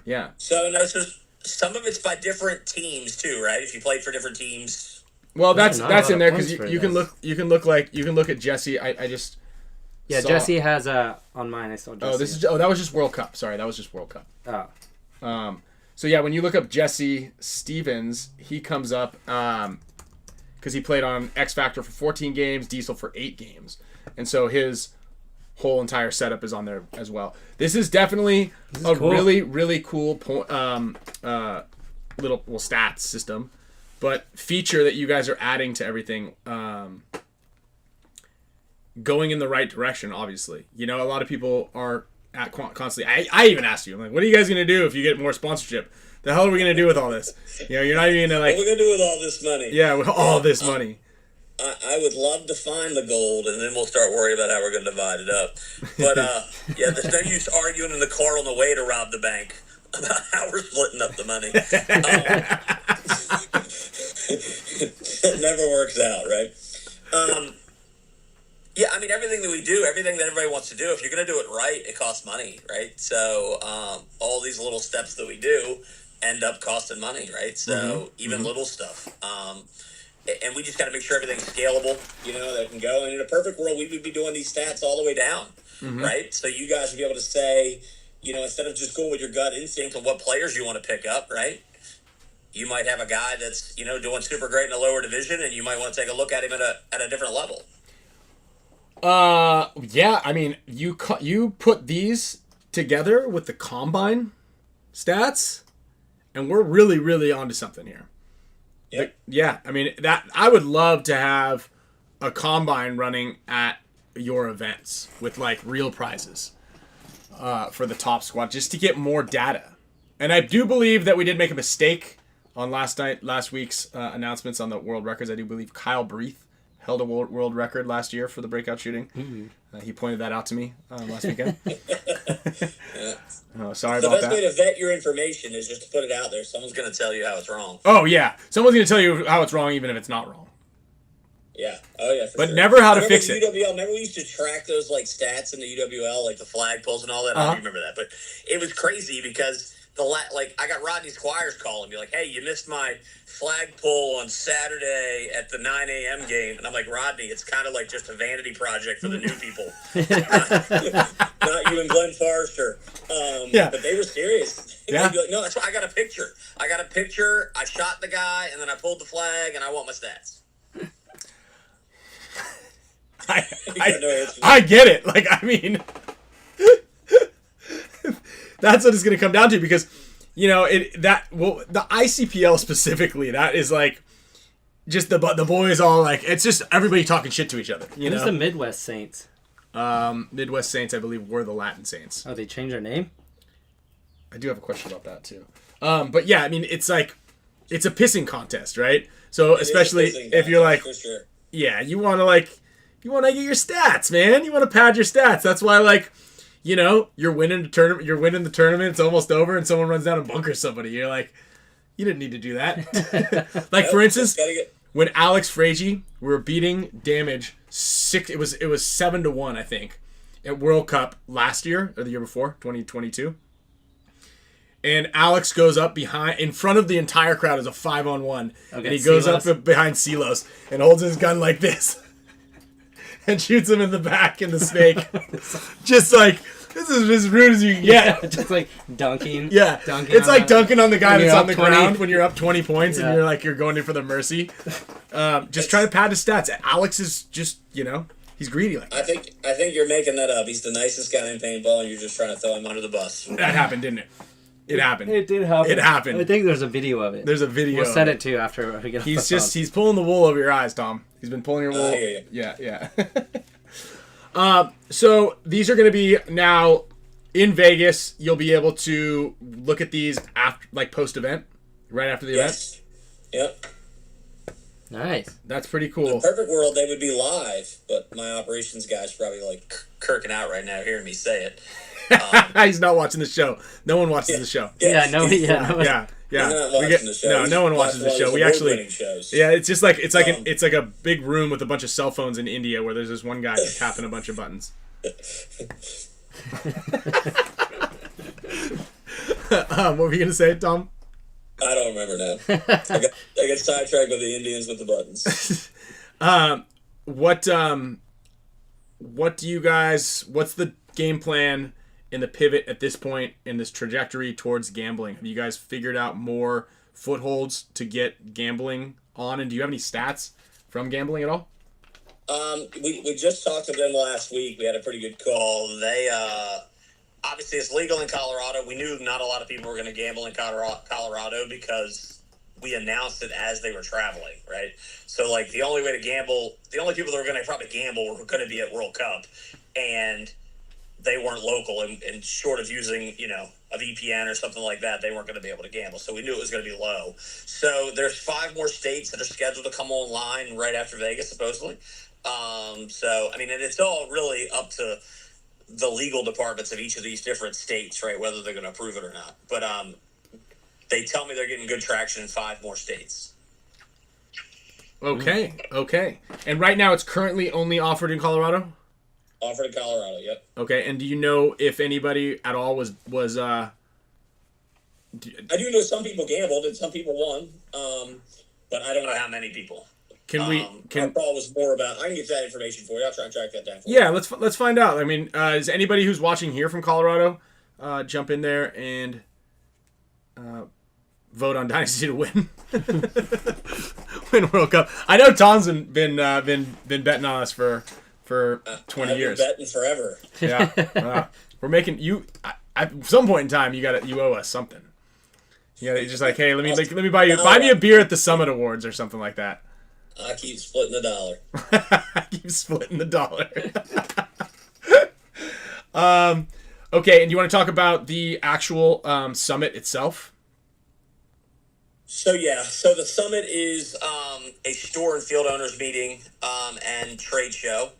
Yeah. So some of it's by different teams too, right? If you played for different teams. Well, that's in there because you can look at Jesse. I just Jesse has on mine. I saw Jesse. That was just World Cup. Sorry, that was just World Cup. Oh. So yeah, when you look up Jesse Stevens, he comes up because he played on X Factor for 14 games, Diesel for 8 games, and so his whole entire setup is on there as well. This is definitely cool. Really, really cool little stats system, but feature that you guys are adding to everything, going in the right direction. Obviously, a lot of people are constantly. I even asked you, I'm like, what are you guys gonna do if you get more sponsorship? The hell are we gonna do with all this? You're not even gonna what are we gonna do with all this money? Yeah, with all this money. I would love to find the gold, and then we'll start worrying about how we're going to divide it up. But, there's no use arguing in the car on the way to rob the bank about how we're splitting up the money. It never works out, right? Everything that we do, everything that everybody wants to do, if you're going to do it right, it costs money, right? So all these little steps that we do end up costing money, right? So even little stuff. And we just got to make sure everything's scalable, that can go. And in a perfect world, we would be doing these stats all the way down, right? So you guys would be able to say, instead of just going with your gut instinct on what players you want to pick up, right? You might have a guy that's, doing super great in a lower division, and you might want to take a look at him at a different level. Yeah. I mean, you put these together with the combine stats, and we're really, really onto something here. Yep. Yeah, I mean that I would love to have a combine running at your events with like real prizes for the top squad, just to get more data. And I do believe that we did make a mistake on last week's announcements on the world records. I do believe Kyle Breath held a world record last year for the breakout shooting. He pointed that out to me last weekend. Oh, sorry about that. The best way to vet your information is just to put it out there. Someone's going to tell you how it's wrong. Oh, yeah. Someone's going to tell you how it's wrong, even if it's not wrong. Yeah. Oh, yeah, but sure. Never how to fix it. UWL, remember we used to track those like stats in the UWL, like the flag pulls and all that? I don't remember that. But it was crazy because I got Rodney Squires calling me like, hey, you missed my flag pull on Saturday at the 9 a.m. game. And I'm like, Rodney, it's kind of like just a vanity project for the new people. Not you and Glenn Forrester. But they were serious. Yeah. Like, no, that's why I got a picture. I shot the guy, and then I pulled the flag, and I want my stats. I get it. Like, I mean, that's what it's going to come down to because, the ICPL specifically, that is like just the boys all like, it's just everybody talking shit to each other. Who's the Midwest Saints? Midwest Saints, I believe, were the Latin Saints. Oh, they changed their name? I do have a question about that too. But yeah, I mean, it's like, it's a pissing contest, right? So especially if you're like, sure. Yeah, you want to get your stats, man. You want to pad your stats. That's why, like, you're winning the tournament. You're winning the tournament. It's almost over, and someone runs down and bunkers somebody. You're like, you didn't need to do that. Like, for instance, when Alex FRAIGE, we were beating Damage 6. It was 7-1, I think, at World Cup last year or the year before, 2022. and Alex goes up in front of the entire crowd as a 5-on-1, and he goes up behind Silos and holds his gun like this, and shoots him in the back in the snake, just like. This is as rude as you can get. Just like dunking. Yeah. It's like dunking on the guy that's on the ground when you're up 20 points and you're going in for the mercy. Just try to pad his stats. Alex is just, he's greedy like that. I think you're making that up. He's the nicest guy in paintball and you're just trying to throw him under the bus. That happened, didn't it? It happened. It did happen. It happened. I think there's a video of it. There's a video. We'll send it to you after we get off the phone. He's pulling the wool over your eyes, Tom. He's been pulling your wool. I hear you. Yeah. So these are going to be now in Vegas. You'll be able to look at these after, post event, right after the event. Yep. Nice. That's pretty cool. In a perfect world, they would be live, but my operations guy's probably kirking out right now, hearing me say it. He's not watching the show. No one watches the show. Yeah. No one watches the show. We actually, it's just like it's like a big room with a bunch of cell phones in India where there's this one guy tapping a bunch of buttons. What were you gonna say, Tom? I don't remember now. I got sidetracked with the Indians with the buttons. What do you guys? What's the game plan in the pivot at this point in this trajectory towards gambling? Have you guys figured out more footholds to get gambling on? And do you have any stats from gambling at all? We just talked to them last week. We had a pretty good call. They obviously it's legal in Colorado. We knew not a lot of people were going to gamble in Colorado because we announced it as they were traveling, right? So the only way to gamble, the only people that were going to probably gamble were going to be at World Cup, and they weren't local, and short of using, a VPN or something like that, they weren't going to be able to gamble. So we knew it was going to be low. So there's 5 more states that are scheduled to come online right after Vegas, supposedly. And it's all really up to the legal departments of each of these different states, right, whether they're going to approve it or not. But they tell me they're getting good traction in 5 more states. Okay. And right now it's currently only offered in Colorado? Offered in Colorado, yep. Okay, and do you know if anybody at all was I do know some people gambled and some people won, but I don't know how many people. Our call was more about. I can get that information for you. I'll try and track that down for you. Yeah, let's find out. I mean, is anybody who's watching here from Colorado jump in there and vote on Dynasty to win World Cup? I know Tom's been betting on us for 20 years. I've been betting forever. Yeah, we're making you. At some point in time, you owe us something. You gotta just hey, let me buy me a beer at the Summit Awards or something like that. I keep splitting the dollar. Okay, and you want to talk about the actual summit itself? So the summit is a store and field owners meeting and trade show.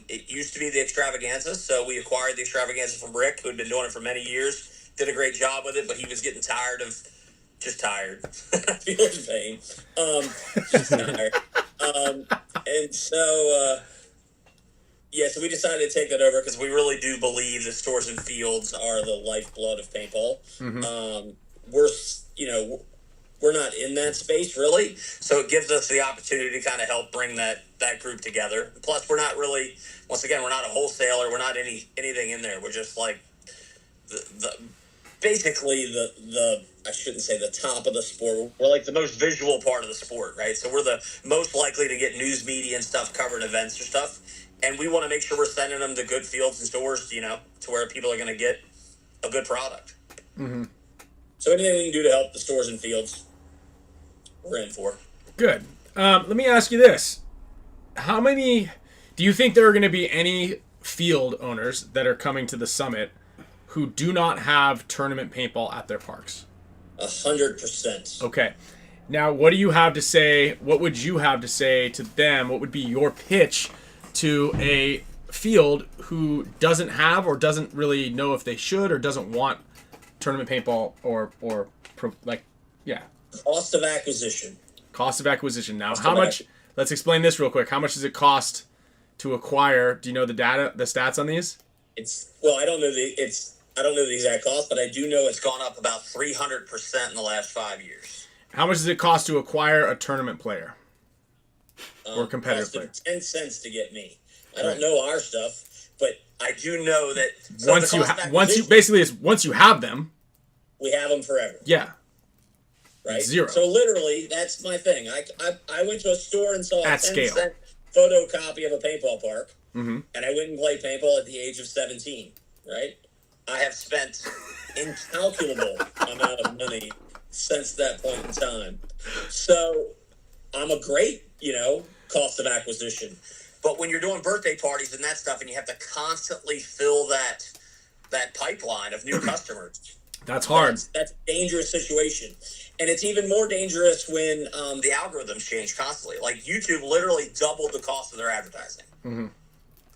It used to be the Extravaganza, so we acquired the Extravaganza from Rick, who had been doing it for many years. Did a great job with it, but he was getting tired. I feel his pain. Just tired. And so, so we decided to take that over because we really do believe the stores and fields are the lifeblood of paintball. Mm-hmm. We're not in that space really, so it gives us the opportunity to kind of help bring that group together. Plus, we're not really, once again, we're not a wholesaler. We're not anything in there. We're just basically I shouldn't say the top of the sport. We're the most visual part of the sport, right? So we're the most likely to get news media and stuff covering events or stuff. And we want to make sure we're sending them to good fields and stores, to where people are going to get a good product. Mm-hmm. So anything we can do to help the stores and fields, we're in for. Good. Let me ask you this. How many, do you think there are going to be any field owners that are coming to the summit who do not have tournament paintball at their parks? 100%. Okay. Now, what do you have to say? What would you have to say to them? What would be your pitch to a field who doesn't have or doesn't really know if they should or doesn't want tournament paintball or Cost of acquisition. Now, how much? Let's explain this real quick. How much does it cost to acquire? Do you know the stats on these? I don't know it's I don't know the exact cost, but I do know it's gone up about 300% in the last 5 years. How much does it cost to acquire a tournament player or competitive player? 10 cents to get me. I don't know our stuff, but I do know that once you have them, we have them forever. Yeah. Right. Zero. So literally, that's my thing. I went to a store and saw a 10-cent photocopy of a paintball park, and I went and played paintball at the age of 17. Right. I have spent incalculable amount of money since that point in time. So I'm a great, cost of acquisition. But when you're doing birthday parties and that stuff, and you have to constantly fill that pipeline of new customers, that's hard. That's a dangerous situation. And it's even more dangerous when the algorithms change constantly. Like YouTube literally doubled the cost of their advertising,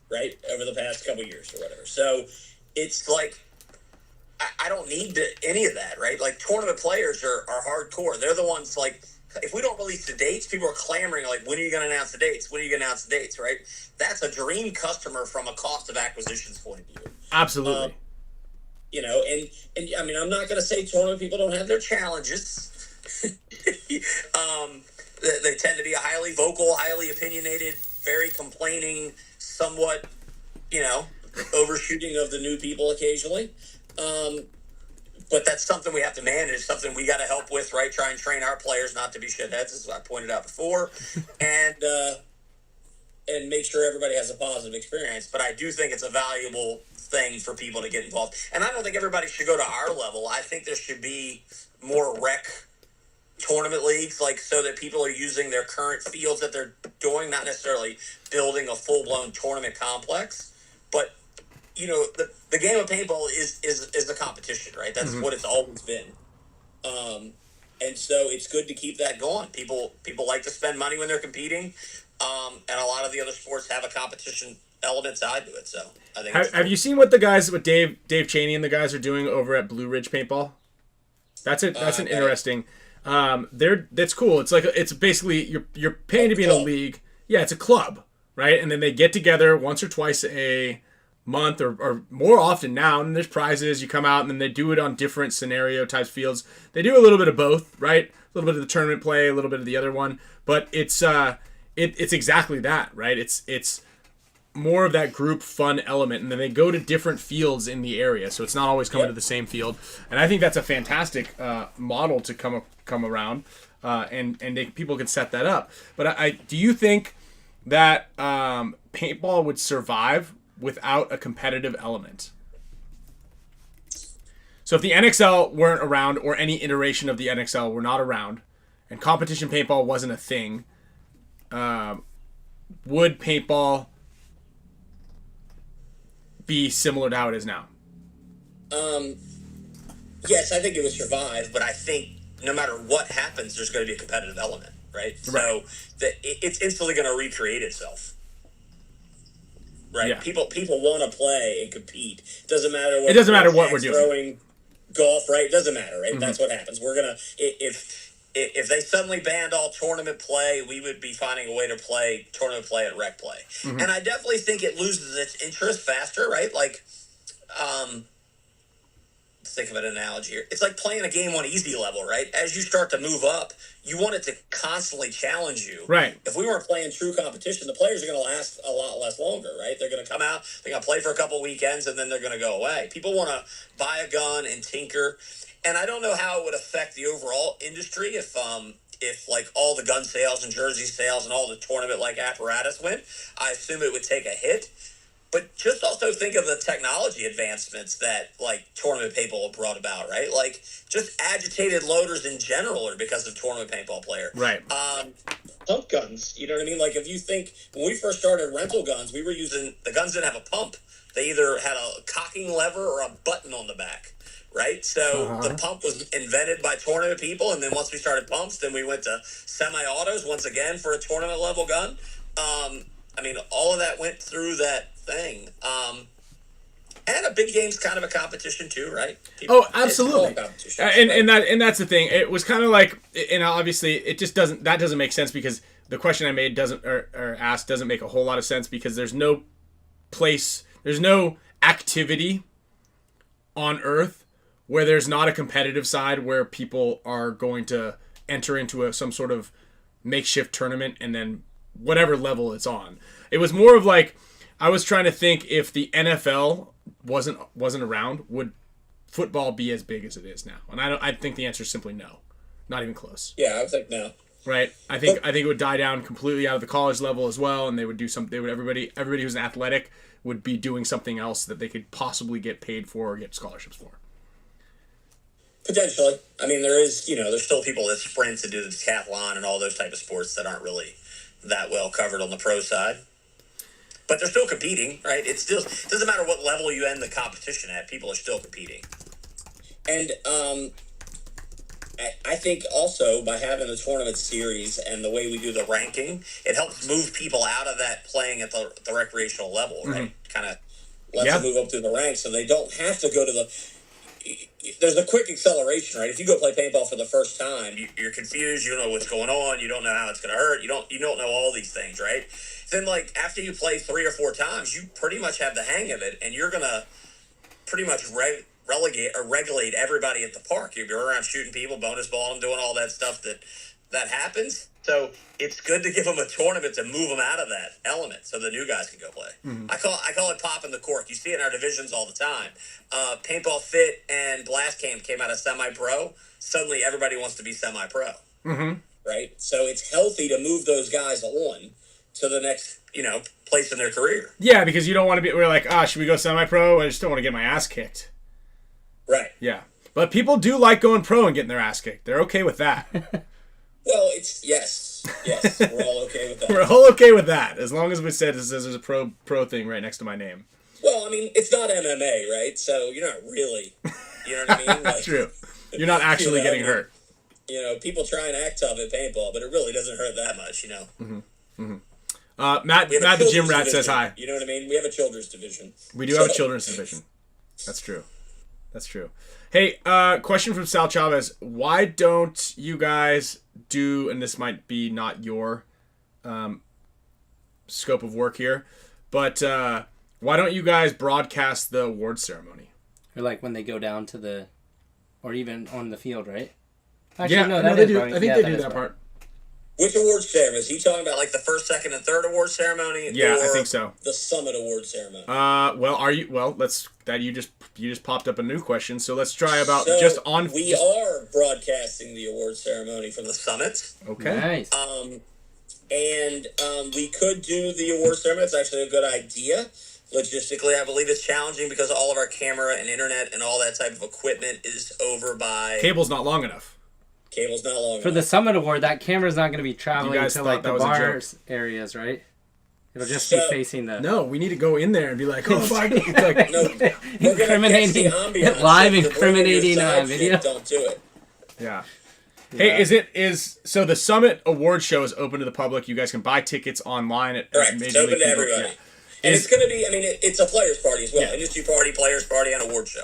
right, over the past couple of years or whatever. So it's like, I don't need any of that, right? Like, tournament players are hardcore. They're the ones, like, if we don't release the dates, people are clamoring, like, when are you going to announce the dates? When are you going to announce the dates, right? That's a dream customer from a cost of acquisitions point of view. Absolutely. And I mean, I'm not going to say tournament people don't have their challenges. They tend to be a highly vocal, highly opinionated, very complaining, somewhat, overshooting of the new people occasionally. But that's something we have to manage, something we got to help with, right? Try and train our players not to be shitheads, as I pointed out before, and make sure everybody has a positive experience. But I do think it's a valuable thing for people to get involved. And I don't think everybody should go to our level. I think there should be more rec tournament leagues, like, so that people are using their current fields that they're doing, not necessarily building a full-blown tournament complex, but the game of paintball is a competition, right? That's what it's always been. And so it's good to keep that going. People like to spend money when they're competing, and a lot of the other sports have a competition element side to it. So I think. Have you seen what Dave Cheney and the guys are doing over at Blue Ridge Paintball? That's an interesting. That's cool. It's basically you're paying to be in a league. Yeah, it's a club, right? And then they get together once or twice a month or more often now, and there's prizes. You come out and then they do it on different scenario type fields. They do a little bit of both, right? A little bit of the tournament play, a little bit of the other one, but it's exactly that, right? It's more of that group fun element, and then they go to different fields in the area, so it's not always coming to the same field. And I think that's a fantastic model to come around, and people can set that up. But do you think that paintball would survive without a competitive element? So if the NXL weren't around, or any iteration of the NXL were not around, and competition paintball wasn't a thing, would paintball be similar to how it is now? Yes, I think it would survive, but I think no matter what happens, there's going to be a competitive element, right? So it's instantly going to recreate itself. Right, yeah. People want to play and compete. Doesn't matter what. It doesn't matter what we're doing. Throwing, golf, right? It doesn't matter, right? That's what happens. We're gonna if they suddenly banned all tournament play, we would be finding a way to play tournament play at rec play. And I definitely think it loses its interest faster, right? Like, let's think of an analogy here. It's like playing a game on easy level, right? As you start to move up, you want it to constantly challenge you. Right. If we weren't playing true competition, the players are going to last a lot less longer, right? They're going to come out, they're going to play for a couple weekends, and then they're going to go away. People want to buy a gun and tinker. And I don't know how it would affect the overall industry if like all the gun sales and jersey sales and all the tournament like apparatus went. I assume it would take a hit. But just also think of the technology advancements that, like, tournament paintball brought about, right? Like, just agitated loaders in general are because of tournament paintball player. Right. Pump guns, you know what I mean? Like, if you think, when we first started rental guns, we were using, the guns didn't have a pump. They either had a cocking lever or a button on the back, right? So the pump was invented by tournament people, and then once we started pumps, then we went to semi-autos once again for a tournament-level gun. I mean, all of that went through that thing. And a big game's kind of a competition too, right? Absolutely. And that's the thing. It was kind of like, and obviously it just doesn't make sense, because the question I made asked doesn't make a whole lot of sense, because there's no activity on earth where there's not a competitive side where people are going to enter into some sort of makeshift tournament and then whatever level it's on. It was more of like, I was trying to think if the NFL wasn't around, would football be as big as it is now? And I think the answer is simply no. Not even close. Yeah, I would think no. Right? I think it would die down completely out of the college level as well, and they would do something. Everybody who's an athletic would be doing something else that they could possibly get paid for or get scholarships for. Potentially. I mean, there's still people that sprint and do the decathlon and all those type of sports that aren't really that well covered on the pro side. But they're still competing, right? It doesn't matter what level you end the competition at. People are still competing. And I think also by having the tournament series and the way we do the ranking, it helps move people out of that playing at the recreational level, right? Mm-hmm. Kind of lets them move up through the ranks so they don't have to go to the... There's a quick acceleration, right? If you go play paintball for the first time, you're confused. You don't know what's going on. You don't know how it's going to hurt. You don't know all these things, right? Then, like, after you play 3 or 4 times, you pretty much have the hang of it, and you're going to pretty much relegate or regulate everybody at the park. You're around shooting people, bonus balling, doing all that stuff that happens. So it's good to give them a tournament to move them out of that element so the new guys can go play. Mm-hmm. I call it popping the cork. You see it in our divisions all the time. Paintball Fit and Blast Cam came out of semi-pro. Suddenly everybody wants to be semi-pro. Mm-hmm. Right? So it's healthy to move those guys on to the next, place in their career. Yeah, because you don't want to be, we're like, should we go semi-pro? I just don't want to get my ass kicked. Right. Yeah. But people do like going pro and getting their ass kicked. They're okay with that. Well, yes, we're all okay with that. We're all okay with that, as long as we said it says there's a pro thing right next to my name. Well, I mean, it's not MMA, right? So you're not really, you know what I mean? Like, true. You're not actually getting hurt. People try and act tough at paintball, but it really doesn't hurt that much, Mm-hmm. Mm-hmm. Matt the Gym Rat says hi. You know what I mean? We have a children's division. We do have a children's division. That's true. Hey, question from Sal Chavez. Why don't you guys do, and this might be not your scope of work here, but why don't you guys broadcast the awards ceremony? Or like when they go down to or even on the field, right? Actually, no, they do. I think they do that part. Which awards ceremony? Is he talking about like the first, second, and third award ceremony? Yeah, I think so. The Summit award ceremony. You just popped up a new question, so let's try about We are broadcasting the award ceremony from the Summit. Okay. Nice. And we could do the award ceremony. It's actually a good idea. Logistically, I believe it's challenging because all of our camera and internet and all that type of equipment is over by... Cable's not long enough. Cable's not long enough. For the Summit Award, that camera's not going to be traveling to like the bars areas, right? It'll just be facing the... No, we need to go in there and be like, oh, fuck. Incriminating, live incriminating video. Don't do it. Yeah. Hey, so the Summit Award Show is open to the public. You guys can buy tickets online at Major League. It's open to everybody. Yeah. And it's going to be, it's a players' party as well. Yeah. Industry party, players' party, and award show.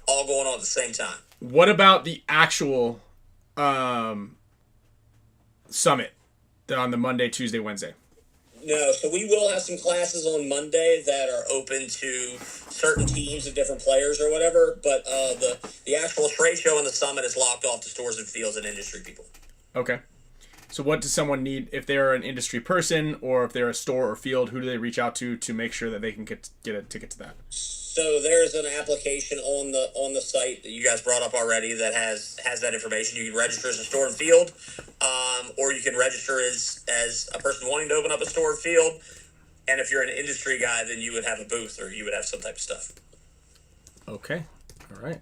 All going on at the same time. What about the actual Summit on the Monday, Tuesday, Wednesday? No, so we will have some classes on Monday that are open to certain teams of different players or whatever, but the actual trade show and the Summit is locked off to stores and fields and industry people. Okay. So what does someone need if they're an industry person or if they're a store or field? Who do they reach out to make sure that they can get a ticket to that? So there's an application on the site that you guys brought up already that has that information. You can register as a store and field, or you can register as a person wanting to open up a store and field. And if you're an industry guy, then you would have a booth or you would have some type of stuff. Okay, all right.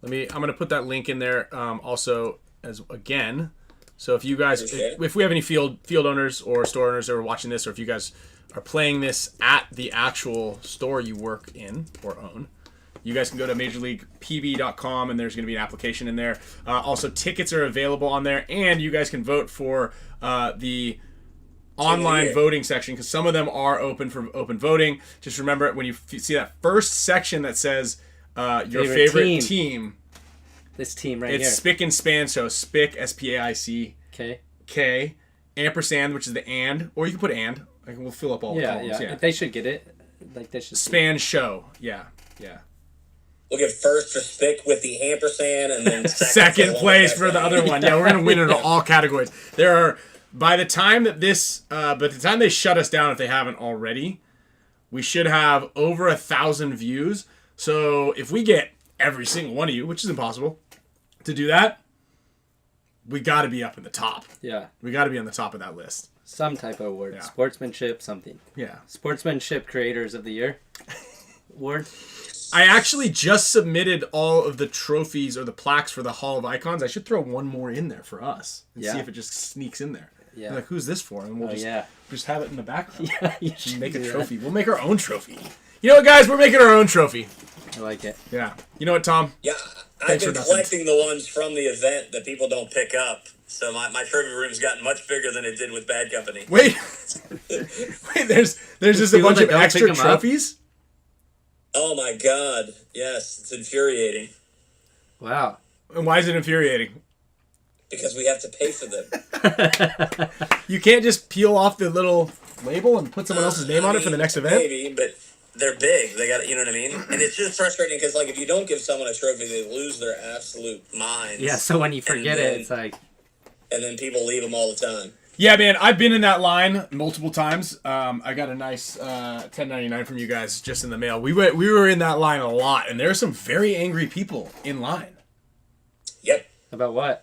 I'm gonna put that link in there also as again. So if you guys, if we have any field owners or store owners that are watching this, or if you guys are playing this at the actual store you work in or own, you guys can go to majorleaguepb.com and there's going to be an application in there. Also, tickets are available on there, and you guys can vote for the online voting section because some of them are open for open voting. Just remember when you see that first section that says your favorite team. This team right here. It's Spick and Span, so Spick, S-P-A-I-C. K. Ampersand, which is the and. Or you can put and. Like, we'll fill up all the columns. Yeah. They should get it. Like they should. Span show. Yeah. We'll give first for Spick with the ampersand, and then second place for the other one. Yeah, we're gonna win in all categories. There are by the time they shut us down, if they haven't already, we should have over 1,000 views. So if we get every single one of you, which is impossible to do that, we got to be up in the top. Yeah. We got to be on the top of that list. Some type of award. Yeah. Sportsmanship, something. Yeah. Sportsmanship Creators of the Year award. I actually just submitted all of the trophies or the plaques for the Hall of Icons. I should throw one more in there for us and see if it just sneaks in there. Yeah. Like, who's this for? And we'll just have it in the background. Yeah, you should make a do trophy. We'll make our own trophy. You know what, guys? We're making our own trophy. I like it. Yeah. You know what, Tom? Yeah, I've been collecting the ones from the event that people don't pick up. So my trophy room's gotten much bigger than it did with Bad Company. Wait, there's just a bunch of extra trophies? Oh my God. Yes, it's infuriating. Wow. And why is it infuriating? Because we have to pay for them. You can't just peel off the little label and put someone else's name on it for the next event? Maybe, but they're big. They got, you know what I mean? And it's just frustrating because, like, if you don't give someone a trophy, they lose their absolute minds. Yeah, so when you forget it, it's like... And then people leave them all the time. Yeah, man, I've been in that line multiple times. I got a nice 1099 from you guys just in the mail. We were in that line a lot, and there are some very angry people in line. Yep. About what?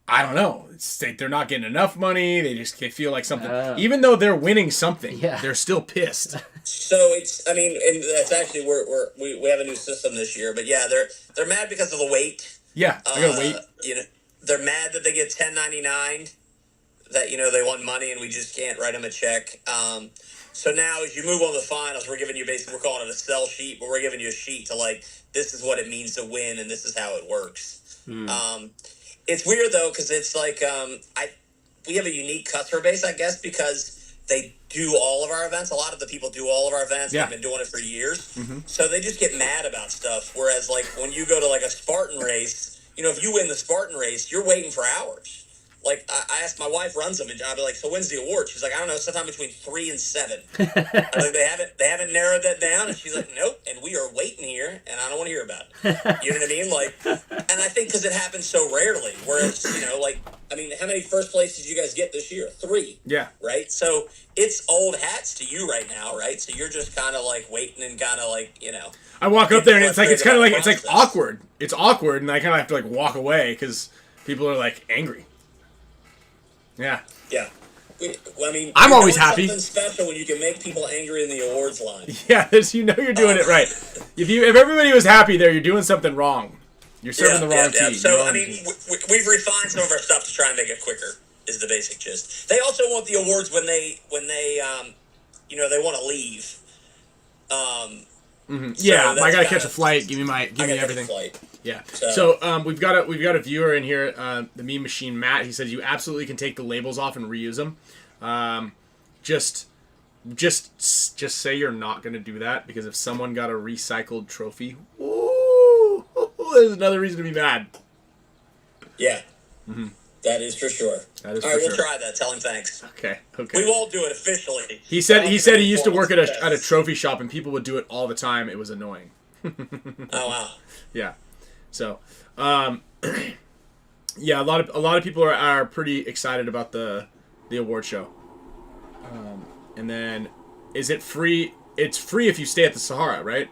I don't know. They're not getting enough money. They feel like something. Even though they're winning something, they're still pissed. So it's, I mean, and that's actually we have a new system this year. But yeah, they're mad because of the weight. Yeah, I gotta wait. You know, they're mad that they get 1099. That, you know, they want money and we just can't write them a check. So now as you move on to the finals, we're giving you we're calling it a sell sheet, but we're giving you a sheet to, like, this is what it means to win and this is how it works. It's weird though, because it's like we have a unique customer base, I guess, because they do all of our events. A lot of the people do all of our events. Yeah. They've been doing it for years. So they just get mad about stuff. Whereas, like, when you go to, like, a Spartan race, you know, if you win the Spartan race, you're waiting for hours. Like, I asked my wife runs them, and I'll be like, so when's the award? She's like, I don't know, sometime between 3 and 7. I was like, they haven't narrowed that down, and she's like, nope, and we are waiting here, and I don't want to hear about it. You know what I mean? Like, and I think because it happens so rarely, whereas, you know, like, I mean, how many first places did you guys get this year? 3. Yeah. Right? So it's old hats to you right now, right? So you're just kind of, like, waiting and kind of, like, you know. I walk up there, and it's kind of like, it's like awkward. It's awkward, and I kind of have to, like, walk away, because people are, like, angry. Yeah. Yeah. I mean, I'm always happy. Something special when you can make people angry in the awards line. Yeah, you know you're doing it right. If everybody was happy there, you're doing something wrong. You're serving the wrong team. So I mean, we've refined some of our stuff to try and make it quicker. Is the basic gist. They also want the awards when they you know, they want to leave. Yeah, I gotta catch a flight. Give me everything. Yeah. So we've got a viewer in here, the meme machine Matt. He says you absolutely can take the labels off and reuse them. Just say you're not gonna do that, because if someone got a recycled trophy, ooh, there's another reason to be mad. Yeah. That is for sure. All right, we'll try that. Tell him thanks. Okay. We won't do it officially. He said he used to work at a trophy shop, and people would do it all the time. It was annoying. Oh wow. Yeah. So, yeah, a lot of people are pretty excited about the award show. And then, is it free? It's free if you stay at the Sahara, right?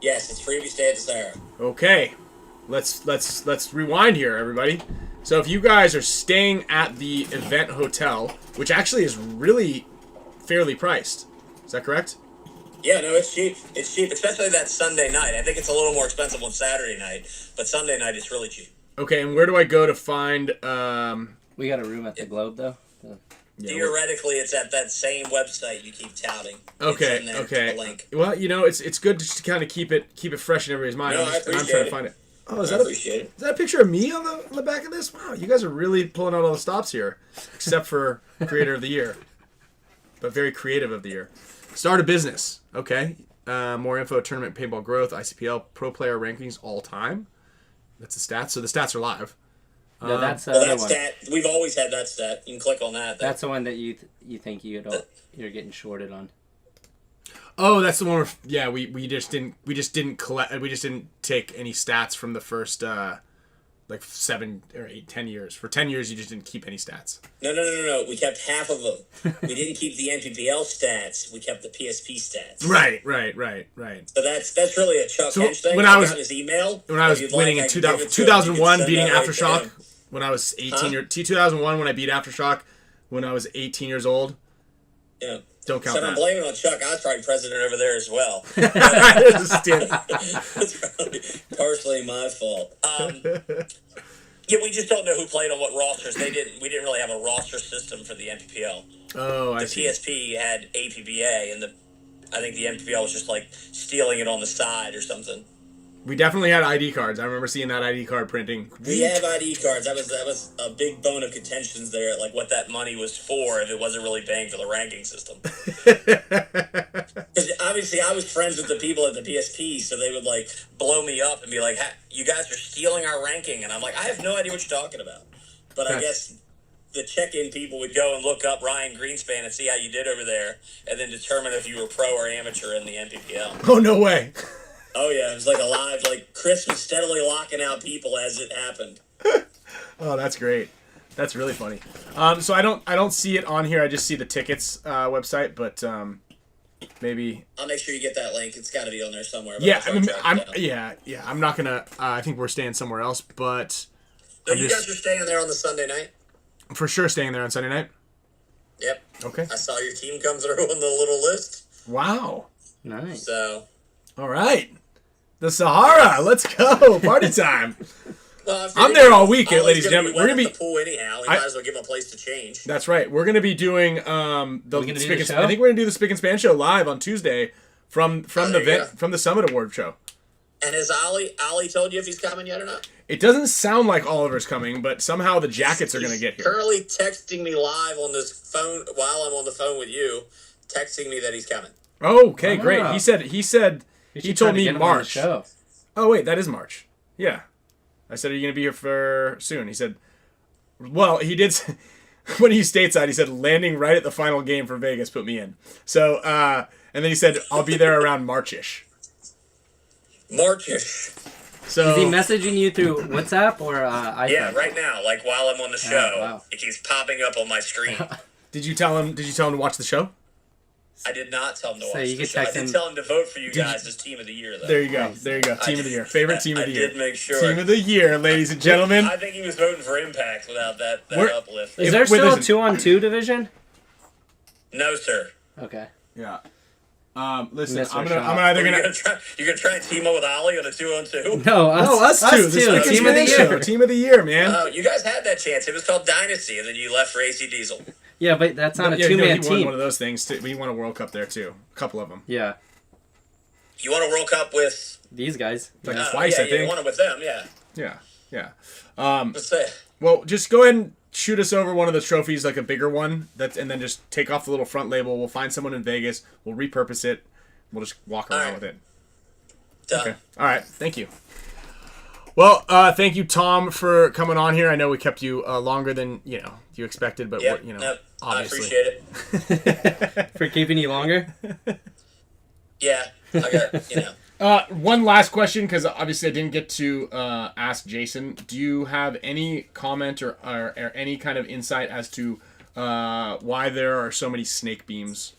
Yes, it's free if you stay at the Sahara. Okay, let's rewind here, everybody. So if you guys are staying at the event hotel, which actually is really fairly priced, is that correct? Yeah, no, it's cheap. It's cheap, especially that Sunday night. I think it's a little more expensive on Saturday night, but Sunday night it's really cheap. Okay, and where do I go to find... We got a room at the Globe, though. Yeah, theoretically, it's at that same website you keep touting. Okay, okay. The link. Well, you know, it's good just to kind of keep it fresh in everybody's mind. No, I'm trying to find it. Oh, is that a picture of me on the back of this? Wow, you guys are really pulling out all the stops here, except for Creator of the Year, but very creative of the year. Start a business. Okay. More info, tournament, paintball growth, ICPL, pro player rankings all time. That's the stats. So the stats are live. No, that's the other one. Stat, we've always had that stat. You can click on that. That's the one that you think you're getting shorted on. Oh, that's the one where we just didn't take any stats from the first like 7 or 8, 10 years. For 10 years, you just didn't keep any stats. No. We kept half of them. We didn't keep the NPPL stats. We kept the PSP stats. Right. So that's really a Chuck Hench thing. When I I was got his email. when I was winning in 2001, beating Aftershock. When I was 2001, when I beat Aftershock, when I was 18 years old. Yeah. Don't count so that. I'm blaming on Chuck. I was probably president over there as well. It's probably partially my fault. Yeah, we just don't know who played on what rosters. We didn't really have a roster system for the NPPL. Oh, I see. The PSP had APBA, and I think the NPPL was just like stealing it on the side or something. We definitely had ID cards. I remember seeing that ID card printing. We have ID cards. That was a big bone of contentions there, like what that money was for if it wasn't really paying for the ranking system. Because obviously I was friends with the people at the PSP, so they would like blow me up and be like, hey, you guys are stealing our ranking. And I'm like, I have no idea what you're talking about. But I guess the check-in people would go and look up Ryan Greenspan and see how you did over there, and then determine if you were pro or amateur in the NPPL. Oh, no way. Oh, yeah, it was like a live, like, Chris was steadily locking out people as it happened. Oh, that's great. That's really funny. So I don't see it on here. I just see the tickets website, but maybe I'll make sure you get that link. It's got to be on there somewhere. Yeah, I'm not gonna. I think we're staying somewhere else, but so you guys are staying there on the Sunday night? For sure, staying there on Sunday night. Yep. Okay. I saw your team come through on the little list. Wow. Nice. So. All right. The Sahara. Let's go. Party time. Well, I'm there all week, ladies and gentlemen. We're gonna be at the pool anyhow. We might as well give them a place to change. That's right. We're gonna be doing the Spick and, I think we're gonna do the Spick and Span show live on Tuesday from the Summit Award show. And has Ollie told you if he's coming yet or not? It doesn't sound like Oliver's coming, but somehow the jackets are gonna get here. Currently texting me live on this phone while I'm on the phone with you, texting me that he's coming. Okay, great. He said he told me March. Oh wait, that is March. Yeah. I said, are you going to be here for soon? He said, well, he did, when he stateside, he said, landing right at the final game for Vegas put me in. So, and then he said, I'll be there around March-ish. March-ish. So, is he messaging you through WhatsApp or iPhone? Yeah, right now, like while I'm on the show. Oh, wow. It keeps popping up on my screen. Did you tell him to watch the show? I did not tell him to watch you the could show. I text did him. tell him to vote for you guys as Team of the Year, though. There you go. Team of the year. Favorite team of the year. I did make sure. Team of the year, ladies and gentlemen. I think he was voting for Impact without that uplift. Is there still a 2-on-2 division? No, sir. Okay. Yeah. Listen, Missed our I'm shot. either You're gonna gonna try and team up with Ollie on a 2-on-2? No, us two. The Spick and Team of the Span year. show. Team of the year, man. You guys had that chance. It was called Dynasty, and then you left for AC Diesel. Yeah, but that's not a He two-man won team. one of those things too. We won a World Cup there too. A couple of them. Yeah. You won a World Cup with These guys. Like twice, I think. You won it with them, yeah. Yeah. Let's say. Well, just go ahead and shoot us over one of the trophies, like a bigger one, and then just take off the little front label. We'll find someone in Vegas. We'll repurpose it. We'll just walk around with it. Done. Okay. All right. Thank you. Well, thank you, Tom, for coming on here. I know we kept you longer than you expected, but obviously. I appreciate it. For keeping you longer? Yeah, I got one last question, because obviously I didn't get to ask Jason. Do you have any comment or any kind of insight as to why there are so many snake beams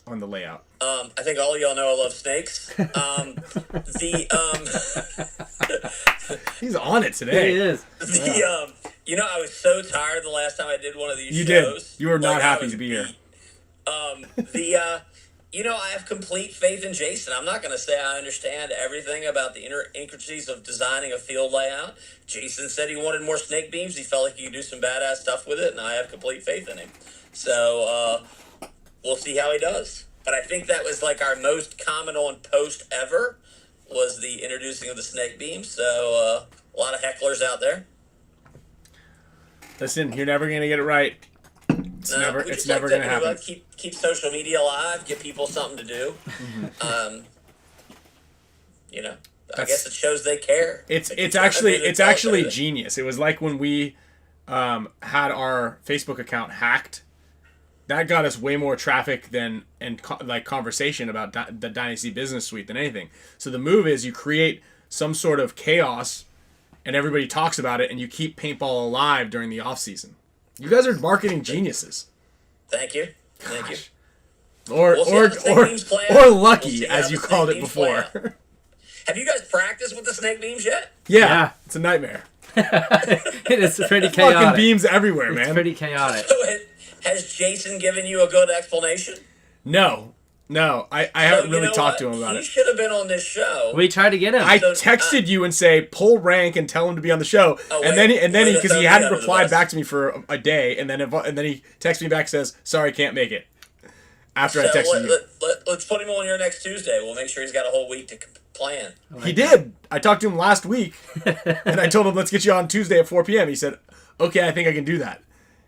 on the layout? I think all of y'all know I love snakes. He's on it today. He is. I was so tired the last time I did one of these You shows. did. You were not happy to be here. I have complete faith in Jason. I'm not going to say I understand everything about the intricacies of designing a field layout. Jason said he wanted more snake beams. He felt like he could do some badass stuff with it, and I have complete faith in him. So, we'll see how he does. But I think that was like our most common on post ever, was the introducing of the snake beams. So, a lot of hecklers out there. Listen, you're never going to get it right. It's never going to happen. Keep social media alive, give people something to do. Mm-hmm. I guess it shows they care. It's actually genius. It was like when we had our Facebook account hacked, that got us way more traffic than conversation about the Dynasty Business Suite than anything. So the move is you create some sort of chaos, and everybody talks about it, and you keep paintball alive during the off season. You guys are marketing geniuses. Thank you. Thank you. Or lucky, as you called it before. Have you guys practiced with the snake beams yet? Yeah. It's a nightmare. It is pretty chaotic. Fucking beams everywhere, man. It's pretty chaotic. So has Jason given you a good explanation? No, I haven't really talked to him about He it. should have been on this show. We tried to get him. I texted you and say pull rank and tell him to be on the show, and then because he hadn't replied back to me for a day, and then he texts me back and says sorry, can't make it. After I texted you, let's put him on here next Tuesday. We'll make sure he's got a whole week to plan. He did. I talked to him last week, and I told him let's get you on Tuesday at 4 p.m. He said okay, I think I can do that.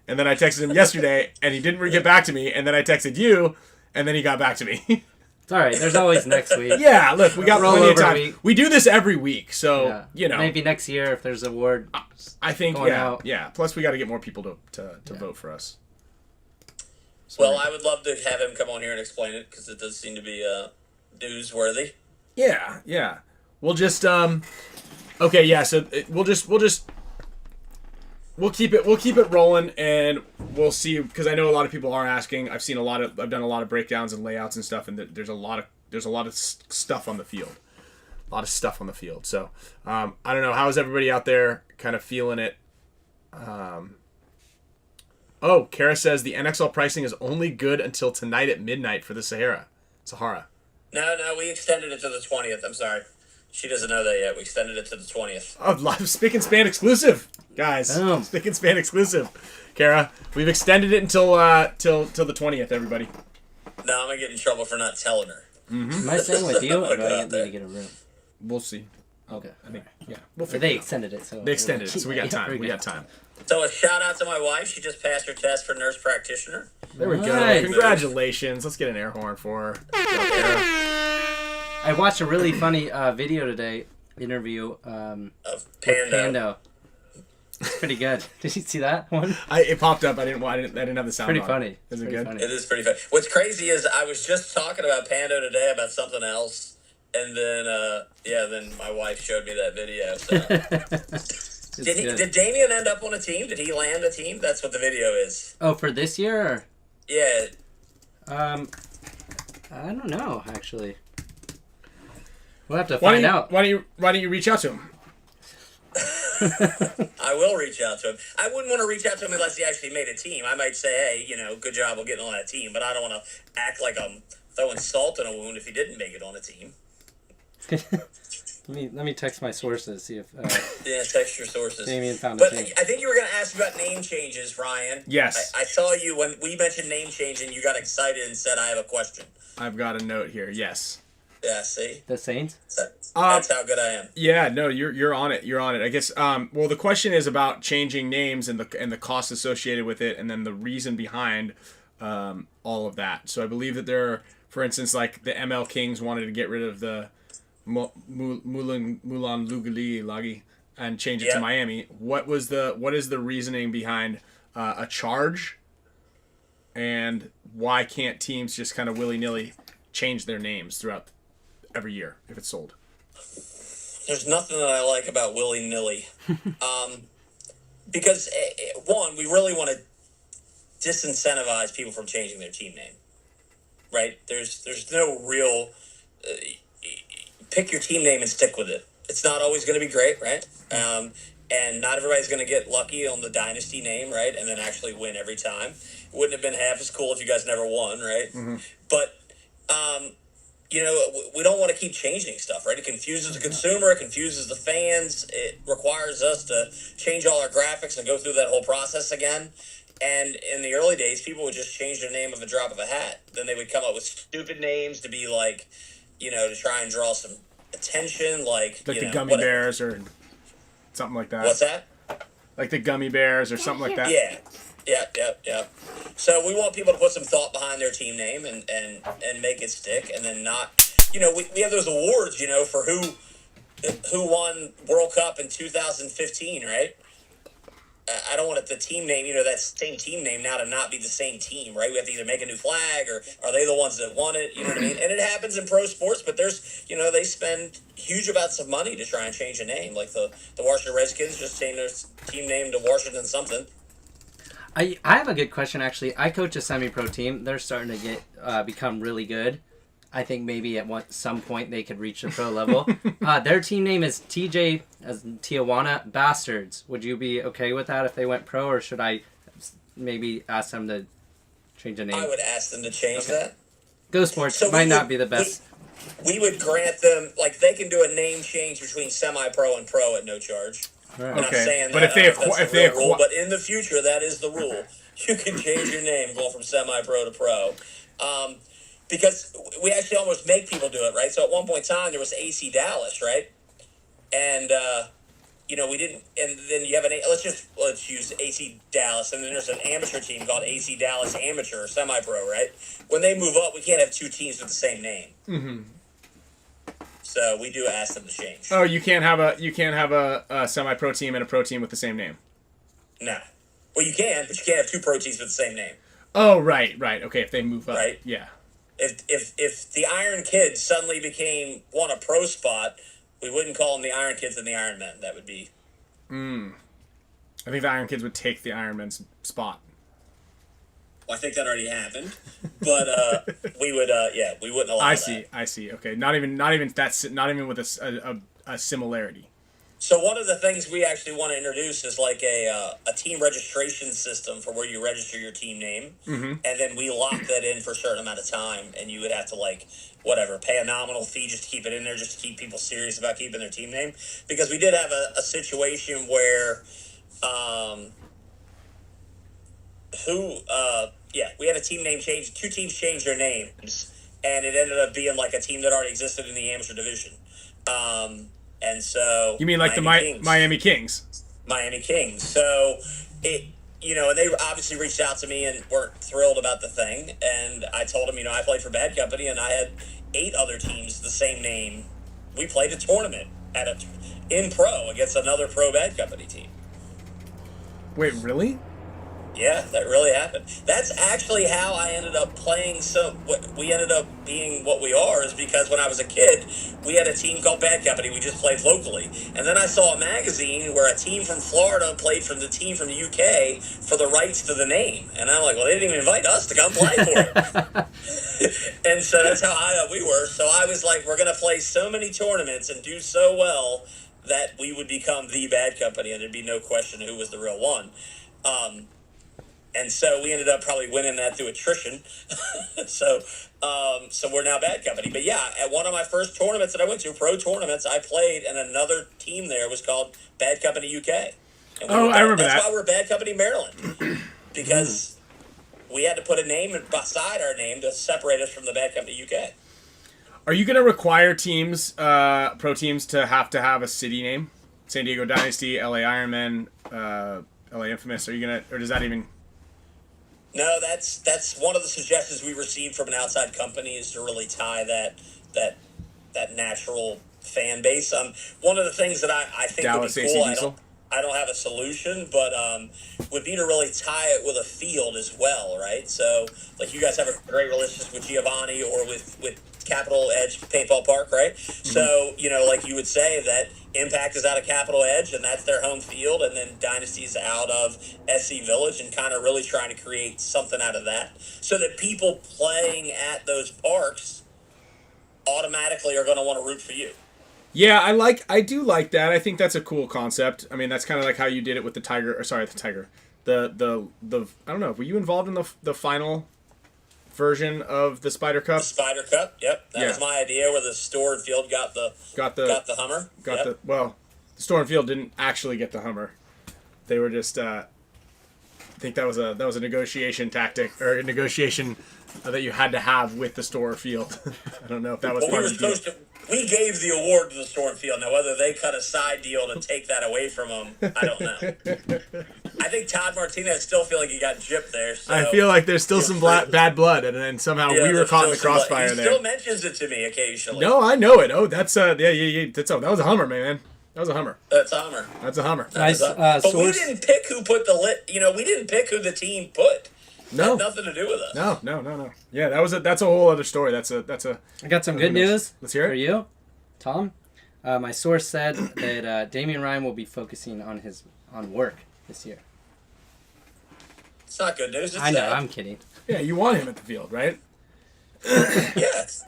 And then I texted him yesterday, and he didn't get back to me. And then I texted you, and then he got back to me. It's all right. There's always next week. Yeah, look, we got plenty of time. Week. We do this every week, so maybe next year if there's a award. I think out. yeah. Plus, we got to get more people to vote for us. So, well, I would love to have him come on here and explain it because it does seem to be newsworthy. Yeah. We'll just okay, yeah. So we'll keep it rolling, and we'll see, because I know a lot of people are asking. I've done a lot of breakdowns and layouts and stuff, and there's a lot of stuff on the field. A lot of stuff on the field. So I don't know, how is everybody out there kind of feeling it? Kara says the NXL pricing is only good until tonight at midnight for the Sahara. No, we extended it to the 20th. I'm sorry. She doesn't know that yet. We extended it to the 20th. Oh, live Spick and Span exclusive, guys. Spick and Span exclusive. Kara, we've extended it until the 20th, everybody. No, I'm going to get in trouble for not telling her. Mm-hmm. Am I staying with you, or do I need to get a room? We'll see. Okay. I think, yeah. We'll they extended it, so... They extended it, so we got time. We got time. So a shout out to my wife. She just passed her test for nurse practitioner. There we go. Congratulations. Let's get an air horn for her. I watched a really funny video today, interview of with Pando. It's pretty good. Did you see that one? It popped up. I didn't have the sound pretty on. Funny. Is it good? It is pretty funny. What's crazy is I was just talking about Pando today about something else, and then then my wife showed me that video. So. Did Damien end up on a team? Did he land a team? That's what the video is. Oh, for this year? Or? Yeah. I don't know, actually. We'll have to find out. Why don't you reach out to him? I will reach out to him. I wouldn't want to reach out to him unless he actually made a team. I might say, hey, good job on getting on that team, but I don't want to act like I'm throwing salt in a wound if he didn't make it on a team. Let me text my sources, see if... text your sources. Damien found a team. I think you were going to ask about name changes, Ryan. Yes. I saw you when we mentioned name changing, you got excited and said, I have a question. I've got a note here, yes. Yeah, see? The Saints? That's how good I am. Yeah, no, you're on it. You're on it. I guess. Well, the question is about changing names and the cost associated with it, and then the reason behind all of that. So I believe that there are, for instance, like the ML Kings wanted to get rid of the Mulan Lugali Lagi and change it to Miami. What is the reasoning behind a charge, and why can't teams just kind of willy-nilly change their names throughout every year if it's sold? There's nothing that I like about willy-nilly. Because, one, we really want to disincentivize people from changing their team name. Right? There's no real... pick your team name and stick with it. It's not always going to be great, right? And not everybody's going to get lucky on the Dynasty name, right? And then actually win every time. It wouldn't have been half as cool if you guys never won, right? Mm-hmm. But... we don't want to keep changing stuff, right? It confuses the consumer, it confuses the fans, it requires us to change all our graphics and go through that whole process again. And in the early days, people would just change their name of a drop of a hat. Then they would come up with stupid names to be like, to try and draw some attention, like the Gummy Bears or something like that. What's that? Like the Gummy Bears or something like that. Yeah. Yeah. So we want people to put some thought behind their team name and make it stick, and then not, we have those awards, for who won World Cup in 2015, right? I don't want it, the team name, that same team name now to not be the same team, right? We have to either make a new flag, or are they the ones that want it? You know what I mean? And it happens in pro sports, but there's, they spend huge amounts of money to try and change a name. Like the Washington Redskins just changed their team name to Washington something. I have a good question, actually. I coach a semi-pro team. They're starting to become really good. I think maybe at some point they could reach the pro level. Their team name is TJ as Tijuana Bastards. Would you be okay with that if they went pro, or should I maybe ask them to change the name? I would ask them to change that. Go Sports might not be the best. We would grant them, like, they can do a name change between semi-pro and pro at no charge. Right. I'm not saying but that, if they rule, but in the future, that is the rule. You can change your name going from semi-pro to pro. Because we actually almost make people do it, right? So at one point in time, there was AC Dallas, right? And, we didn't, and then you have let's use AC Dallas, and then there's an amateur team called AC Dallas Amateur or Semi-Pro, right? When they move up, we can't have two teams with the same name. Mm-hmm. So we do ask them to change. Oh, you can't have a semi-pro team and a pro team with the same name? No. Well, you can, but you can't have two pro teams with the same name. Oh, right. Okay, if they move up. Right. Yeah. If the Iron Kids suddenly won a pro spot, we wouldn't call them the Iron Kids and the Iron Men. That would be. I think the Iron Kids would take the Iron Men's spot. Well, I think that already happened, but we would, we wouldn't allow that. I see. Okay, not even with a similarity. So one of the things we actually want to introduce is like a team registration system for where you register your team name, and then we lock that in for a certain amount of time, and you would have to pay a nominal fee just to keep it in there, just to keep people serious about keeping their team name. Because we did have a situation where, we had a team name change. Two teams changed their names, and it ended up being like a team that already existed in the amateur division. And so you mean like Miami Kings? Miami Kings. So and they obviously reached out to me and weren't thrilled about the thing. And I told them, I played for Bad Company and I had 8 other teams the same name. We played a tournament in pro against another pro Bad Company team. Wait, really? Yeah, that really happened. That's actually how I ended up playing. We ended up being what we are is because when I was a kid, we had a team called Bad Company. We just played locally. And then I saw a magazine where a team from Florida played from the team from the UK for the rights to the name. And I'm like, well, they didn't even invite us to come play for it. And so that's how high up we were. So I was like, we're going to play so many tournaments and do so well that we would become the Bad Company, and there'd be no question who was the real one. And so we ended up probably winning that through attrition. So we're now Bad Company. But yeah, at one of my first tournaments that I went to, pro tournaments, I played, and another team there was called Bad Company UK. I remember that. That's why we're Bad Company Maryland. Because we had to put a name beside our name to separate us from the Bad Company UK. Are you going to require teams, pro teams, to have a city name? San Diego Dynasty, LA Ironman, LA Infamous. Are you going to, or does that even... No, that's one of the suggestions we received from an outside company is to really tie that natural fan base. One of the things that I think Dallas would be cool, AC I don't have a solution, but would be to really tie it with a field as well, right? So, like you guys have a great relationship with Giovanni or with Capital Edge Paintball Park, right? Mm-hmm. So, like you would say that Impact is out of Capital Edge, and that's their home field, and then Dynasty's out of SC Village, and kind of really trying to create something out of that so that people playing at those parks automatically are going to want to root for you. Yeah, I do like that. I think that's a cool concept. I mean, that's kind of like how you did it with the Tiger. The I don't know. Were you involved in the final version of the Spider Cup? The Spider Cup. Yep, that was my idea. Where the Store and Field got the Hummer. The Store and Field didn't actually get the Hummer. They were just. I think that was a negotiation tactic or a negotiation that you had to have with the Store or Field. I don't know if that was part of the deal. We gave the award to the Store and Field. Now, whether they cut a side deal to take that away from them, I don't know. I think Todd Martinez still feel like he got gypped there. So I feel like there's still some bad blood, and then somehow we were caught in the crossfire there. He still mentions it to me occasionally. No, I know it. Oh, that's that was a Hummer, man. That was a Hummer. That's a Hummer. That's a Hummer. Nice But we source. didn't pick who put the we didn't pick who the team put. No. Had nothing to do with us. No. Yeah, that's a whole other story. That's a. I got some good news. Let's hear it. For you, Tom. My source said that Damian Ryan will be focusing on work this year. It's not good news. It's I know, sad. I'm kidding. Yeah, you want him at the field, right? Yes.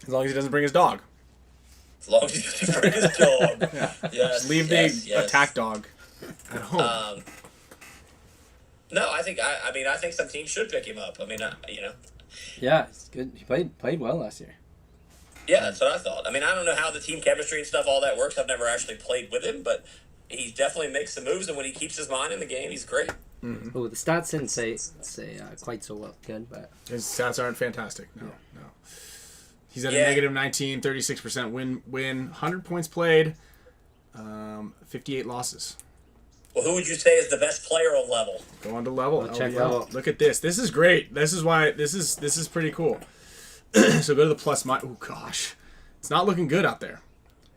As long as he doesn't bring his dog. As long as he doesn't bring his dog. Yeah. Yes. Just leave the attack dog at home. No, I think I think some teams should pick him up. I mean, Yeah, it's good. He played well last year. Yeah, that's what I thought. I mean, I don't know how the team chemistry and stuff, all that works. I've never actually played with him, but he definitely makes some moves, and when he keeps his mind in the game, he's great. Mm-hmm. Oh, the stats didn't say quite so well. Good, but His stats aren't fantastic. No. He's at a Yeah. negative 19, 36% win, 100 points played, 58 losses. Well, who would you say is the best player on level? Go on to level. I'll check LVL. level. Look at this. This is great. This is why this is pretty cool. So go to the plus minus. Oh gosh, it's not looking good out there.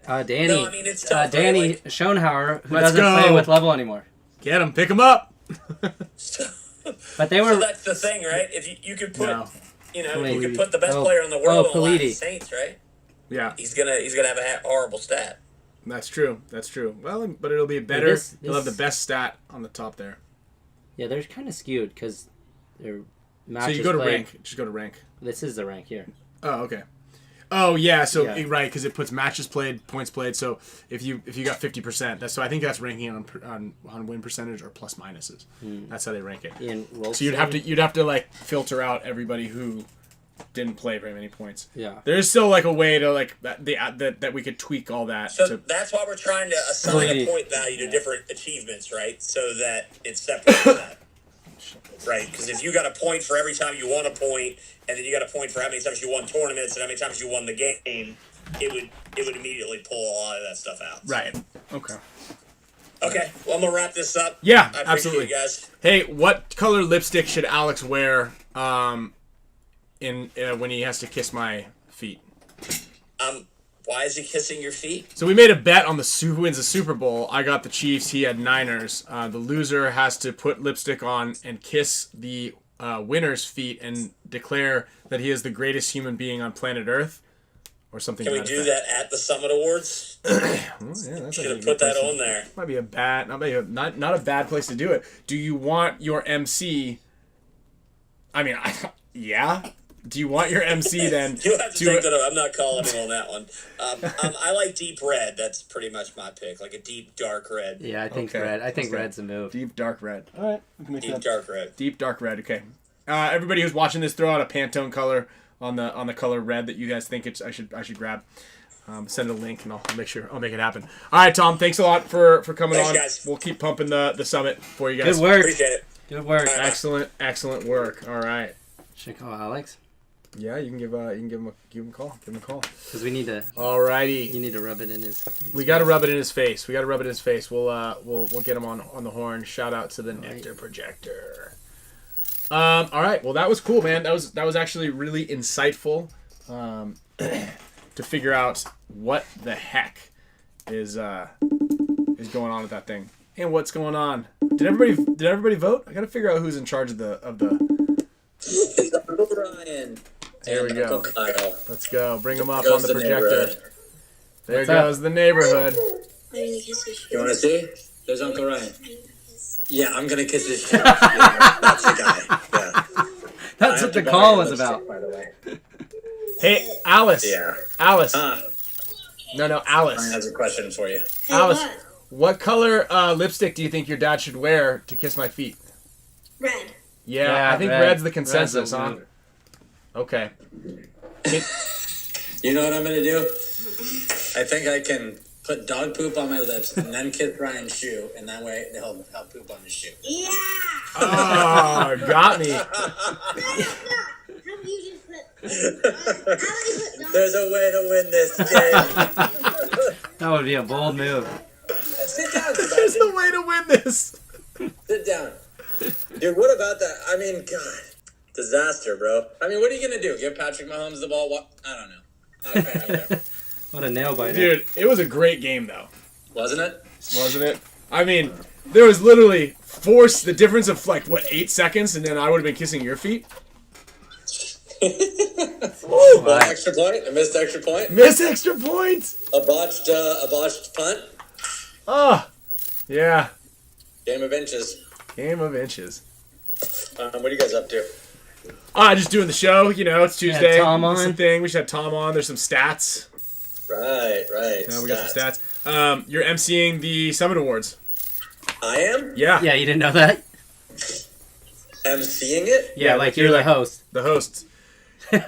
Danny, No, I mean, it's tough, Danny right? Like- Schoenhauer, who Let's doesn't go. play with level anymore. Get him. Pick him up. But they So were that's the thing, right? If you could put, No. you could put the best Oh. player in the world Oh, on the Politi. Saints, right? Yeah, He's gonna have a horrible stat. that's true. That's true. Well, but it'll be better. this- He'll have the best stat on the top there. yeah, they're kind of skewed because they're So matches you go to played. rank. Just go to rank. This is the rank here. Oh, okay. Oh yeah, so Yeah. right, because it puts matches played, points played. So if you got 50%, that's so I think that's ranking on win percentage or plus minuses. That's how they rank it. Ian Rolston. So you'd have to like filter out everybody who didn't play very many points. Yeah. There's still like a way to like that we could tweak all that. So to, that's why we're trying to assign Politi. a point value to different achievements, right? So that it separates that. Right, because if you got a point for every time you won a point, and then you got a point for how many times you won tournaments and how many times you won the game, it would immediately pull a lot of that stuff out. right. Okay. Okay, well I'm gonna wrap this up. Yeah, I appreciate absolutely. you guys. Hey, what color lipstick should Alex wear when he has to kiss my feet? Why is he kissing your feet? So we made a bet on who wins the Super Bowl. I got the Chiefs. He had Niners. The loser has to put lipstick on and kiss the winner's feet and declare that he is the greatest human being on planet Earth, or something. Can we do that at the Summit Awards? Well, yeah, that's Should have put that on there. Might be a bad, not a bad place to do it. Do you want your MC? I mean, yeah. Do you want your MC then? You have to take that up. I'm not calling him on that one. I like deep red. That's pretty much my pick. Like a deep, dark red. Yeah, I think Okay. red. I think Okay. red's a move. Deep dark red. All right. We can make Deep, that. dark red. Deep dark red. Okay. Everybody who's watching this, throw out a Pantone color on the color red that you guys think I should grab. Send a link and I'll make it happen. All right, Tom. Thanks a lot for coming Thanks, on. guys. We'll keep pumping the summit for you guys. Good work. Appreciate it. Good work. Excellent work. All right. Should I call Alex? Yeah, you can give him a call. Give him a call. Because we need to. Alrighty. You need to rub it in his. We got to rub it in his face. We'll get him on the horn. Shout out to the NECTR projector. All right. Well, that was cool, man. That was actually really insightful to figure out what the heck is going on with that thing and what's going on. Did everybody vote? I got to figure out who's in charge of the. It's Uncle Ryan. There we and go. Uncle Kyle. Let's go. Bring him up There on goes the the projector. neighborhood. There What's goes the neighborhood. You want to see? There's Uncle Ryan. Yeah, I'm gonna kiss his cheek. Yeah, that's the guy. Yeah. That's what the call was about. By the way. Hey, Alice. Yeah. Alice. Ryan Alice. has a question for you. Alice, what color lipstick do you think your dad should wear to kiss my feet? Red. Yeah, I think red. red's the consensus, Red's a huh? move. Okay. You know what I'm gonna do? I think I can put dog poop on my lips and then kiss Ryan's shoe, and that way he'll poop on his shoe. Yeah. Oh, got me. No. How do you just put? There's a way to win this game. That would be a bold move. Sit down, There's Sebastian. a way to win this. Sit down. Dude, what about that? I mean, God. Disaster, bro. I mean, what are you going to do? Give Patrick Mahomes the ball? What? I don't know. Okay, What a nail biter. Dude, it was a great game, though. Wasn't it? wasn't it? I mean, there was literally the difference of like what 8 seconds, and then I would have been kissing your feet. Well, extra point. A missed extra point. Miss extra points. A botched punt. Oh, yeah. Game of inches. Game of inches. What are you guys up to? Just doing the show. You know, it's Tuesday. Tom It's on. the thing. We should have Tom on. There's some stats. Right. We got some stats. You're emceeing the Summit Awards. I am? Yeah. Yeah, you didn't know that? I'm seeing it? Yeah, like you're the host. The host. Am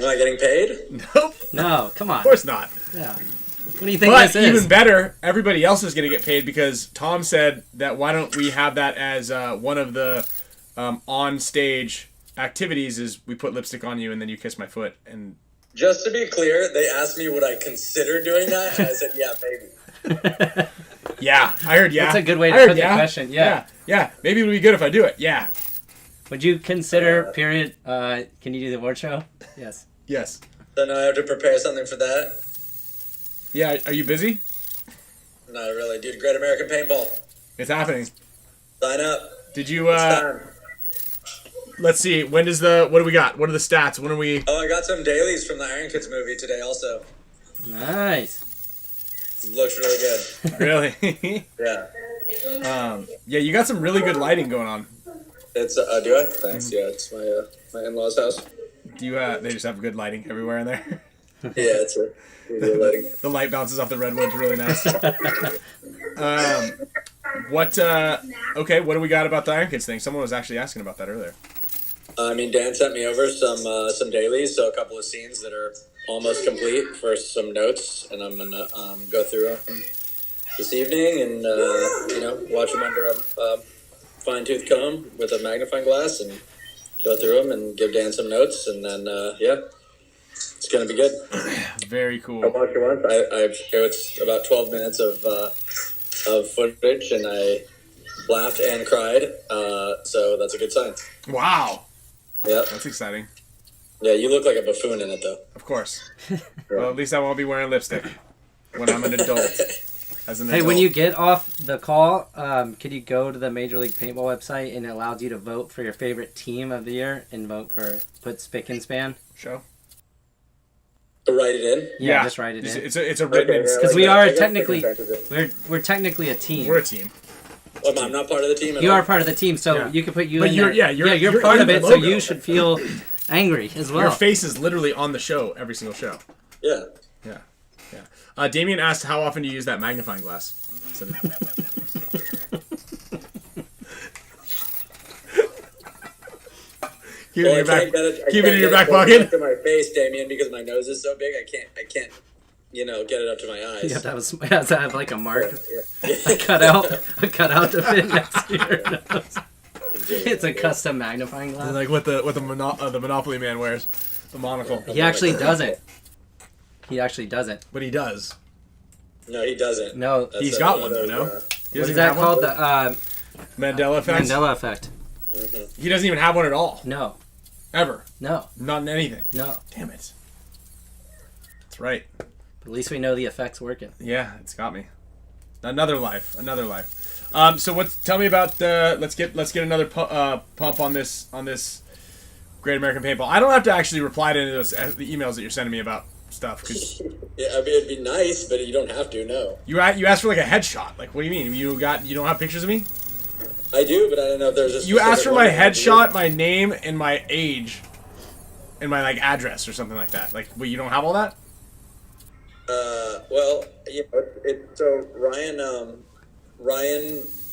I getting paid? Nope. No, come on. Of course not. Yeah. What do you think But this is? even better, everybody else is going to get paid because Tom said that why don't we have that as one of the on-stage activities is we put lipstick on you and then you kiss my foot. And Just to be clear, they asked me would I consider doing that, and I said, yeah, maybe. yeah, I heard yeah. That's a good way to I heard put the question. Yeah. Yeah. Maybe it would be good if I do it. Yeah. Would you consider, period, can you do the award show? Yes. Yes. So now I have to prepare something for that? Yeah, are you busy? Not really. Dude, Great American Paintball. It's happening. Sign up. Did you, It's time. let's see, when does what do we got? What are the stats? When are we? Oh, I got some dailies from the Iron Kids movie today also. Nice. It looks really good. Really? Yeah. Yeah, you got some really good lighting going on. It's, do I? Thanks. Yeah, it's my in-laws' house. Do you, they just have good lighting everywhere in there? Yeah, it's a good lighting. The light bounces off the redwood's really nice. Okay, what do we got about the Iron Kids thing? Someone was actually asking about that earlier. I mean, Dan sent me over some dailies, so a couple of scenes that are almost complete for some notes, and I'm gonna go through them this evening and watch them under a fine-tooth comb with a magnifying glass and go through them and give Dan some notes, and then it's gonna be good. Very I cool. watched it once. It's about 12 minutes of footage, and I laughed and cried. So that's a good sign. Wow, Yep. that's exciting. Yeah, you look like a buffoon in it, though. Of course. Well, at least I won't be wearing lipstick when I'm an adult. As an Hey, adult. when you get off the call, can you go to the Major League Paintball website and it allows you to vote for your favorite team of the year and put Spick and Span? show? Write it in. Yeah, just write it in. It's a written. Okay, yeah. Because we I are guess technically, I can practice it. we're technically a team. We're a team. Well, I'm not part of the team at You all. are part of the team, so Yeah. you can put you But in you're- there. yeah, you're part in of the it, so logo. you should feel angry as well. Your face is literally on the show every single show. Yeah. Yeah. Damien asked how often do you use that magnifying glass? So- Keep it in your back. Keep it in your back pocket. To my face, Damien, because my nose is so big, I can't, get it up to my eyes. You have to have like a mark, Yeah. a cutout to fit next to your nose. It's a custom magnifying glass. Like what the Monopoly man wears, the monocle. He actually doesn't. He actually doesn't. But he does. No, he doesn't. No. That's He's a- got one one of though, those, no? He What doesn't is even that have one? called? The Mandela effect. Mandela effect. He doesn't even have one at all, No. ever. No. Not in anything. No. Damn it. That's right. At least we know the effect's working. Yeah, it's got me. Another life. So what? Tell me about let's get another pump on this Great American Paintball. I don't have to actually reply to any of those the emails that you're sending me about stuff because Yeah, I mean, it'd be nice, but you don't have to. No, you asked for like a headshot. Like, what do you mean? You don't have pictures of me? I do, but I don't know if there's a. You asked specific for my one that you- headshot, my name, and my age, and my like address or something like that. Like, wait, you don't have all that? Well, so Ryan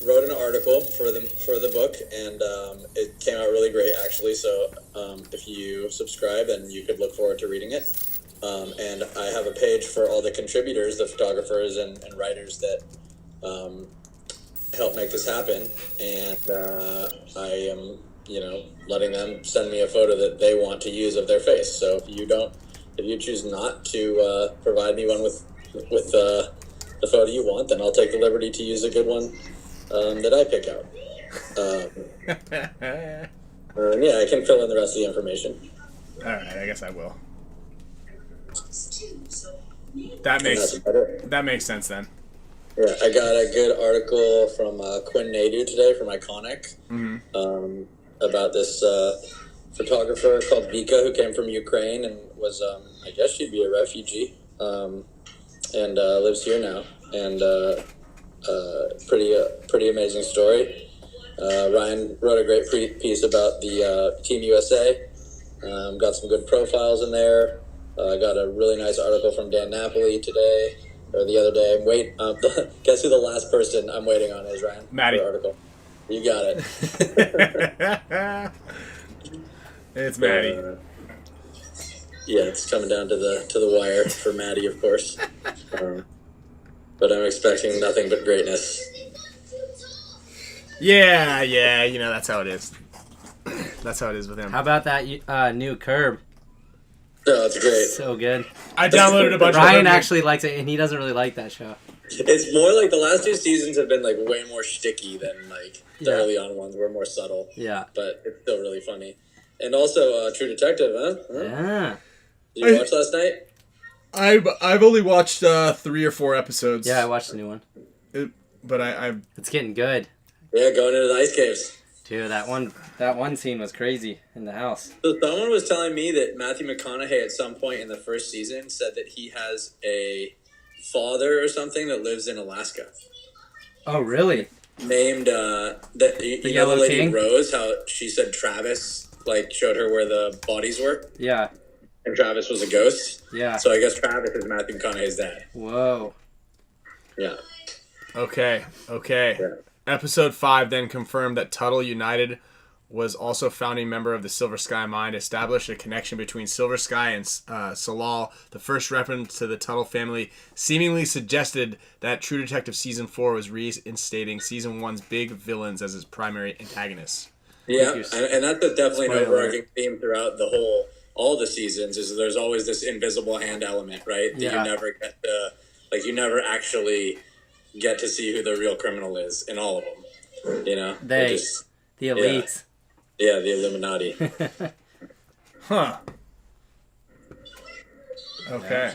wrote an article for the book, and it came out really great actually. So if you subscribe, then you could look forward to reading it. And I have a page for all the contributors, the photographers and writers that help make this happen, and I am letting them send me a photo that they want to use of their face. So if you choose not to provide me one with the photo you want, then I'll take the liberty to use a good one that I pick out. Yeah, I can fill in the rest of the information. All right, I guess I will. That And that's makes about it. that makes sense then. Yeah, I got a good article from Quinn Nadu today from Iconic about this photographer called Vika who came from Ukraine and was, I guess she'd be a refugee, and lives here now. And pretty amazing story. Ryan wrote a great piece about the Team USA. Got some good profiles in there. Got a really nice article from Dan Napoli today, or the other day. Guess who the last person I'm waiting on is, Ryan? Maddie. For article. You got it. It's Maddie. Yeah, it's coming down to the wire for Maddie, of course. But I'm expecting nothing but greatness. Yeah, you know, that's how it is. That's how it is with him. How about that new curb? No, it's great. So good. I downloaded a bunch of Ryan them. actually likes it, and he doesn't really like that show. It's more like the last two seasons have been like way more sticky than like the Yeah. early on ones were more subtle. Yeah. But it's still really funny. And also True Detective, huh? Yeah. Did you watch last night? I've only watched 3 or 4 episodes. Yeah, I watched the new one. But I've It's getting good. Yeah, going into the ice caves. Dude, that one scene was crazy in the house. So someone was telling me that Matthew McConaughey at some point in the first season said that he has a father or something that lives in Alaska. Oh, really? Named you know the Yellow lady King? Rose, how she said Travis like showed her where the bodies were, Yeah. and Travis was a ghost. Yeah. So I guess Travis is Matthew McConaughey's dad. Whoa. Yeah. Okay. Yeah. Episode 5 then confirmed that Tuttle United was also founding member of the Silver Sky Mind, established a connection between Silver Sky and Salal. The first reference to the Tuttle family seemingly suggested that True Detective Season 4 was reinstating Season 1's big villains as its primary antagonists. Yeah, and that's definitely an Spoiler overarching theme throughout all the seasons. Is there's always this invisible hand element, right? That Yeah. you never get to, you never actually get to see who the real criminal is in all of them. You know, They. just, The elites. yeah, the Illuminati. Huh. Okay.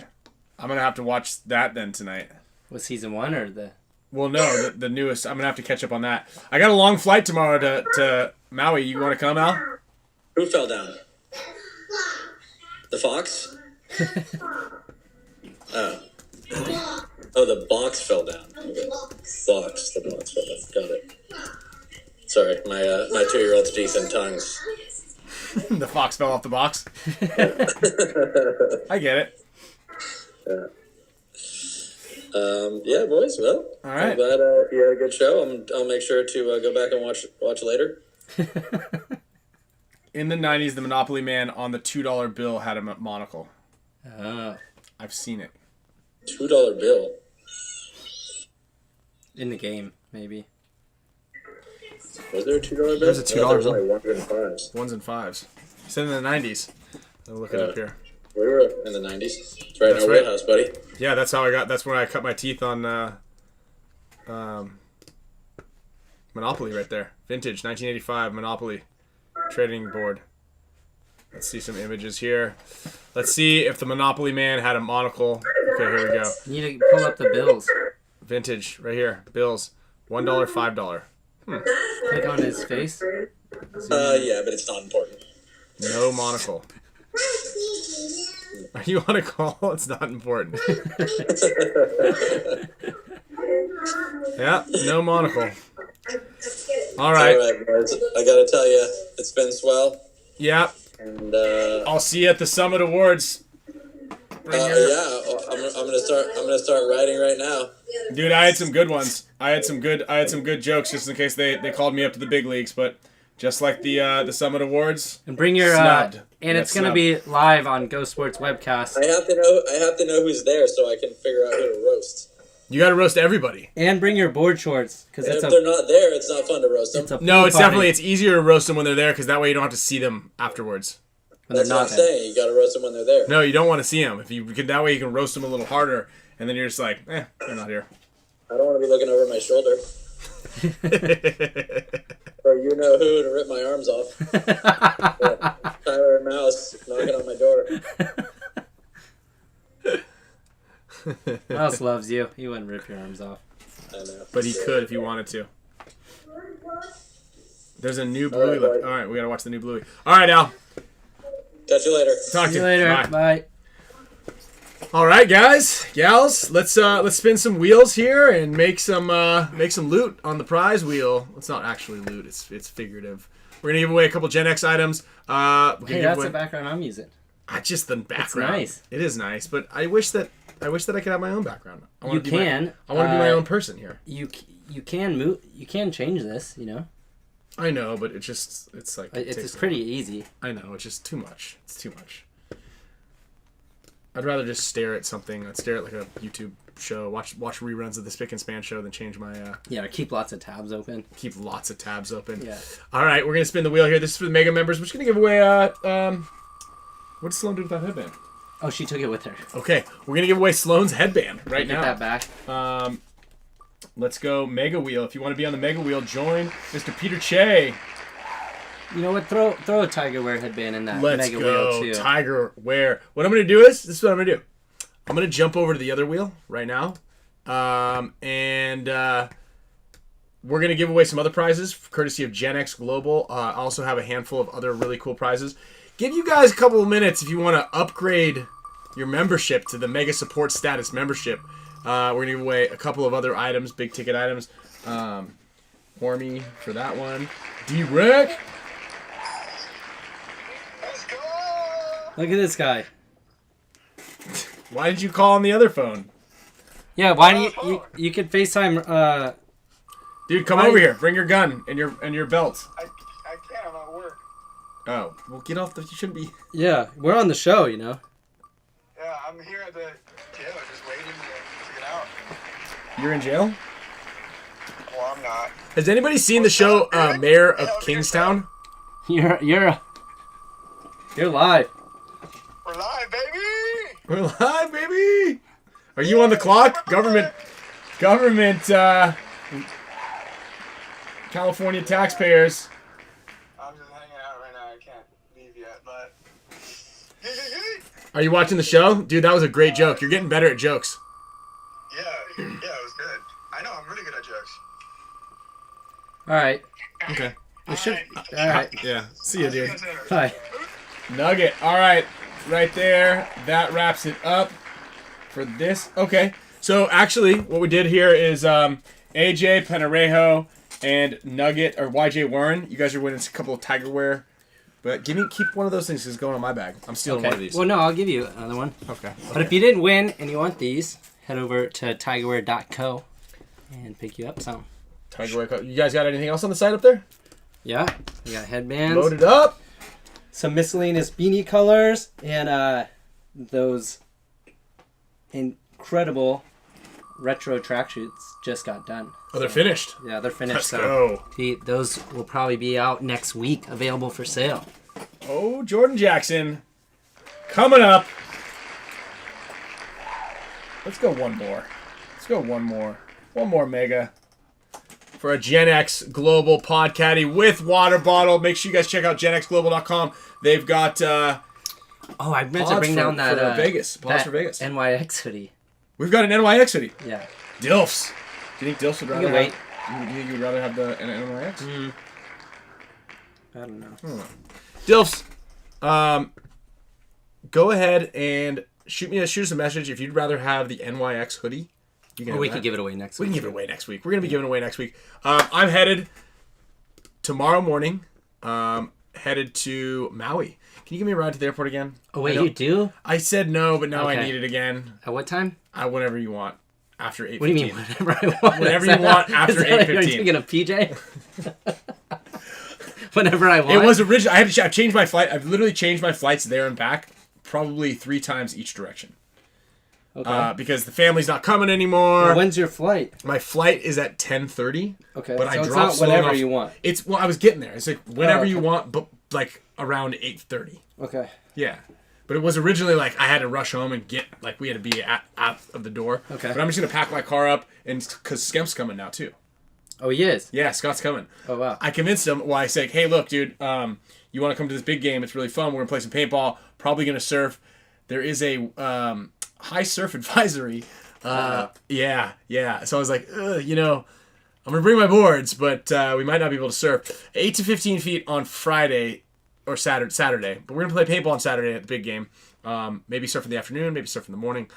I'm going to have to watch that then tonight. Was season 1 or the... Well, no, the newest. I'm going to have to catch up on that. I got a long flight tomorrow to Maui. You want to come, Al? Who fell down? The fox? Oh, the box fell down. Okay. The box fell down. Got it. Sorry, my 2-year-old speaks in tongues. The fox fell off the box. I get it. Yeah, boys. Well, All right. I'm glad you had a good show. I'll make sure to go back and watch later. In the 90s, the Monopoly man on the $2 bill had a monocle. Oh. I've seen it. $2 bill. In the game, maybe. Was there a $2 bill? There's a $2 There was bill. only ones and fives. 1s and 5s. He said in the 90s. I'll look it up here. We were in the 90s. It's right That's in our right. wheelhouse, buddy. Yeah, that's how I got. That's when I cut my teeth on Monopoly right there. Vintage 1985 Monopoly trading board. Let's see some images here. Let's see if the Monopoly man had a monocle. Okay, here we go. You need to pull up the bills. Vintage right here. Bills. $1, $5. Click on his face. Yeah, but it's not important. No monocle. Are you on a call? It's not important. Yeah, no monocle. All right. All right, boys. I gotta tell you, it's been swell. Yeah. And I'll see you at the Summit Awards. yeah, I'm gonna start writing right now. Dude, I had some good ones. I had some good jokes just in case they called me up to the big leagues, but just like the Summit Awards. And bring your Snubbed. and it's Got gonna be live on Go Sports webcast. I have to know who's there so I can figure out who to roast. You got to roast everybody. And bring your board shorts because And it's if a they're not there, it's not fun to roast them. it's a No, pool it's party definitely it's easier to roast them when they're there because that way you don't have to see them afterwards. when they're That's what I'm not there. saying. You gotta roast them when they're there. No, you don't want to see them. If you can, that way you can roast them a little harder, and then you're just like, they're not here. I don't want to be looking over my shoulder. Or you know who to rip my arms off. Yeah. Tyler and Mouse knocking on my door. Miles loves you. He wouldn't rip your arms off. I know. But he could if he wanted to. There's a new Bluey. All right, we gotta watch the new Bluey. All right, Al. Catch you later. Talk to See you later. Bye. Bye. All right, guys, gals, let's spin some wheels here and make some loot on the prize wheel. It's not actually loot; it's figurative. We're gonna give away a couple Gen X items. Hey, that's the background I'm using. Just the background. It's nice. It is nice, but I wish that I could have my own background. I You can. I want to be my own person here. You can move. You can change this. You know. I know, but it's like It's pretty easy. I know, it's just too much. It's too much. I'd rather just stare at something. I'd stare at like a YouTube show, watch reruns of the Spick and Span show than change my. Yeah, keep lots of tabs open. Keep lots of tabs open. Yeah. All right, we're gonna spin the wheel here. This is for the Mega members. We're just gonna give away what did Sloan do with that headband? Oh, she took it with her. Okay, we're gonna give away Sloan's headband right Get now. that back. Let's go Mega Wheel. If you want to be on the Mega Wheel, join Mr. Peter Che. You know what? Throw a Tiger Wear headband in that Let's Mega go Wheel too. Tiger Wear. What I'm gonna do is this is what I'm gonna do. I'm gonna jump over to the other wheel right now, and we're gonna give away some other prizes courtesy of Gen X Global. I also have a handful of other really cool prizes. Give you guys a couple of minutes if you want to upgrade your membership to the Mega Support Status membership. We're gonna give away a couple of other items, big ticket items. Hormy for that one. D-Rec. Look at this guy. Why did you call on the other phone? Yeah, why don't you could FaceTime Dude, come over here. Bring your gun and your belt. I can't. I'm at work. Oh, well, get off the. You shouldn't be. Yeah, we're on the show, you know. Yeah, I'm here at the jail, just waiting to get out. You're in jail? Well, I'm not. Has anybody seen the show Mayor of Kingstown? You're live. We're live, baby. We're live, baby. Are you on the clock? Government. California taxpayers. I'm just hanging out right now. I can't leave yet, but. Are you watching the show? Dude, that was a great joke. You're getting better at jokes. Yeah, it was good. I know, I'm really good at jokes. All right. Okay. All right. Yeah. See ya, dude. Bye. Nugget. All right. Right there. That wraps it up for this. Okay. So, actually, what we did here is AJ Penarejo and Nugget, or YJ Warren. You guys are winning a couple of Tiger Wear. But keep one of those things because it's going on my bag. I'm stealing one of these. Well, no, I'll give you another one. Okay. But if you didn't win and you want these, head over to tigerwear.co and pick you up some. Tiger Wear. You guys got anything else on the side up there? Yeah. We got headbands. Loaded up. Some miscellaneous beanie colors. And those incredible retro tracksuits just got done. Oh, they're finished. Yeah, they're finished. Let's go. Those will probably be out next week, available for sale. Oh, Jordan Jackson. Coming up. Let's go one more. One more Mega. For a Gen X Global Pod Caddy with water bottle. Make sure you guys check out genxglobal.com. They've got Oh, I meant to pods bring down that for Vegas. Pods that for Vegas. NYX hoodie. We've got an NYX hoodie. Yeah. Dilfs. Do you think Dilfs would rather can wait. have... You think you would rather have the NYX? I don't know. Dilfs, go ahead and shoot us a message if you'd rather have the NYX hoodie. You can Or we have could that. give it away next We week. can give it away next week. We're going to be giving it away next week. I'm headed tomorrow morning, headed to Maui. Can you give me a ride to the airport again? Oh, wait, you do? I said no, but now I Okay. need it again. At what time? Whenever you want. After 8:15. What do you mean, whenever I want? Whenever Is you that- want after is that- 8:15. Are you taking a PJ? Whenever I want? It was original. I've changed my flight. I've literally changed my flights there and back probably 3 times each direction. Okay. Because the family's not coming anymore. Well, when's your flight? My flight is at 10:30. Okay, But I so it's dropped not slow whenever enough. you want. It's I was getting there. It's like whenever okay. you want, but like around 8:30. Okay. Yeah. But it was originally like I had to rush home and get like we had to be out of the door. Okay. But I'm just gonna pack my car up and because Skemp's coming now too. Oh, he is? Yeah, Scott's coming. Oh, wow. I convinced him. Well, I said, hey, look, dude, you want to come to this big game? It's really fun. We're gonna play some paintball. Probably gonna surf. There is a high surf advisory Yeah. So I was like, you know, I'm gonna bring my boards, but we might not be able to surf. 8 to 15 feet on Friday or Saturday. But we're gonna play paintball on Saturday at the big game. Maybe surf in the afternoon, maybe surf in the morning.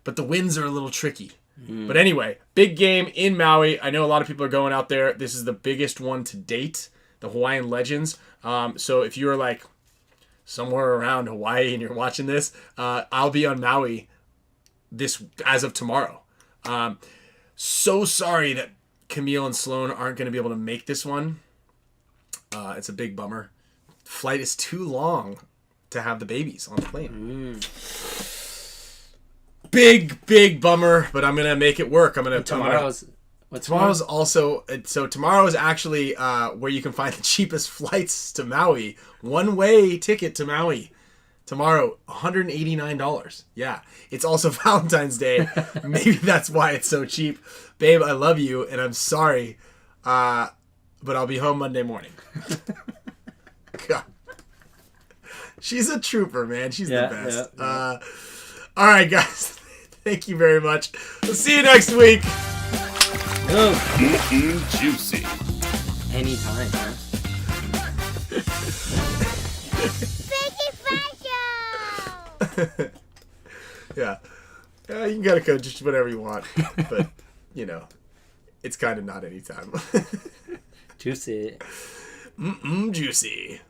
But the winds are a little tricky. But anyway, big game in Maui. I know a lot of people are going out there. This is the biggest one to date, the Hawaiian Legends. So if you're like somewhere around Hawaii and you're watching this, I'll be on Maui as of tomorrow. So sorry that Camille and Sloan aren't going to be able to make this one. It's a big bummer. Flight is too long to have the babies on the plane. Big bummer, but I'm gonna make it work. Tomorrow's also tomorrow is actually where you can find the cheapest flights to Maui. One-way ticket to Maui. Tomorrow, $189. Yeah. It's also Valentine's Day. Maybe that's why it's so cheap. Babe, I love you, and I'm sorry, but I'll be home Monday morning. God. She's a trooper, man. She's the best. Yeah. All right, guys. Thank you very much. We'll see you next week. Juicy. Anytime, huh? Yeah. You can go just whatever you want. But, you know, it's kind of not anytime. Juicy. Juicy.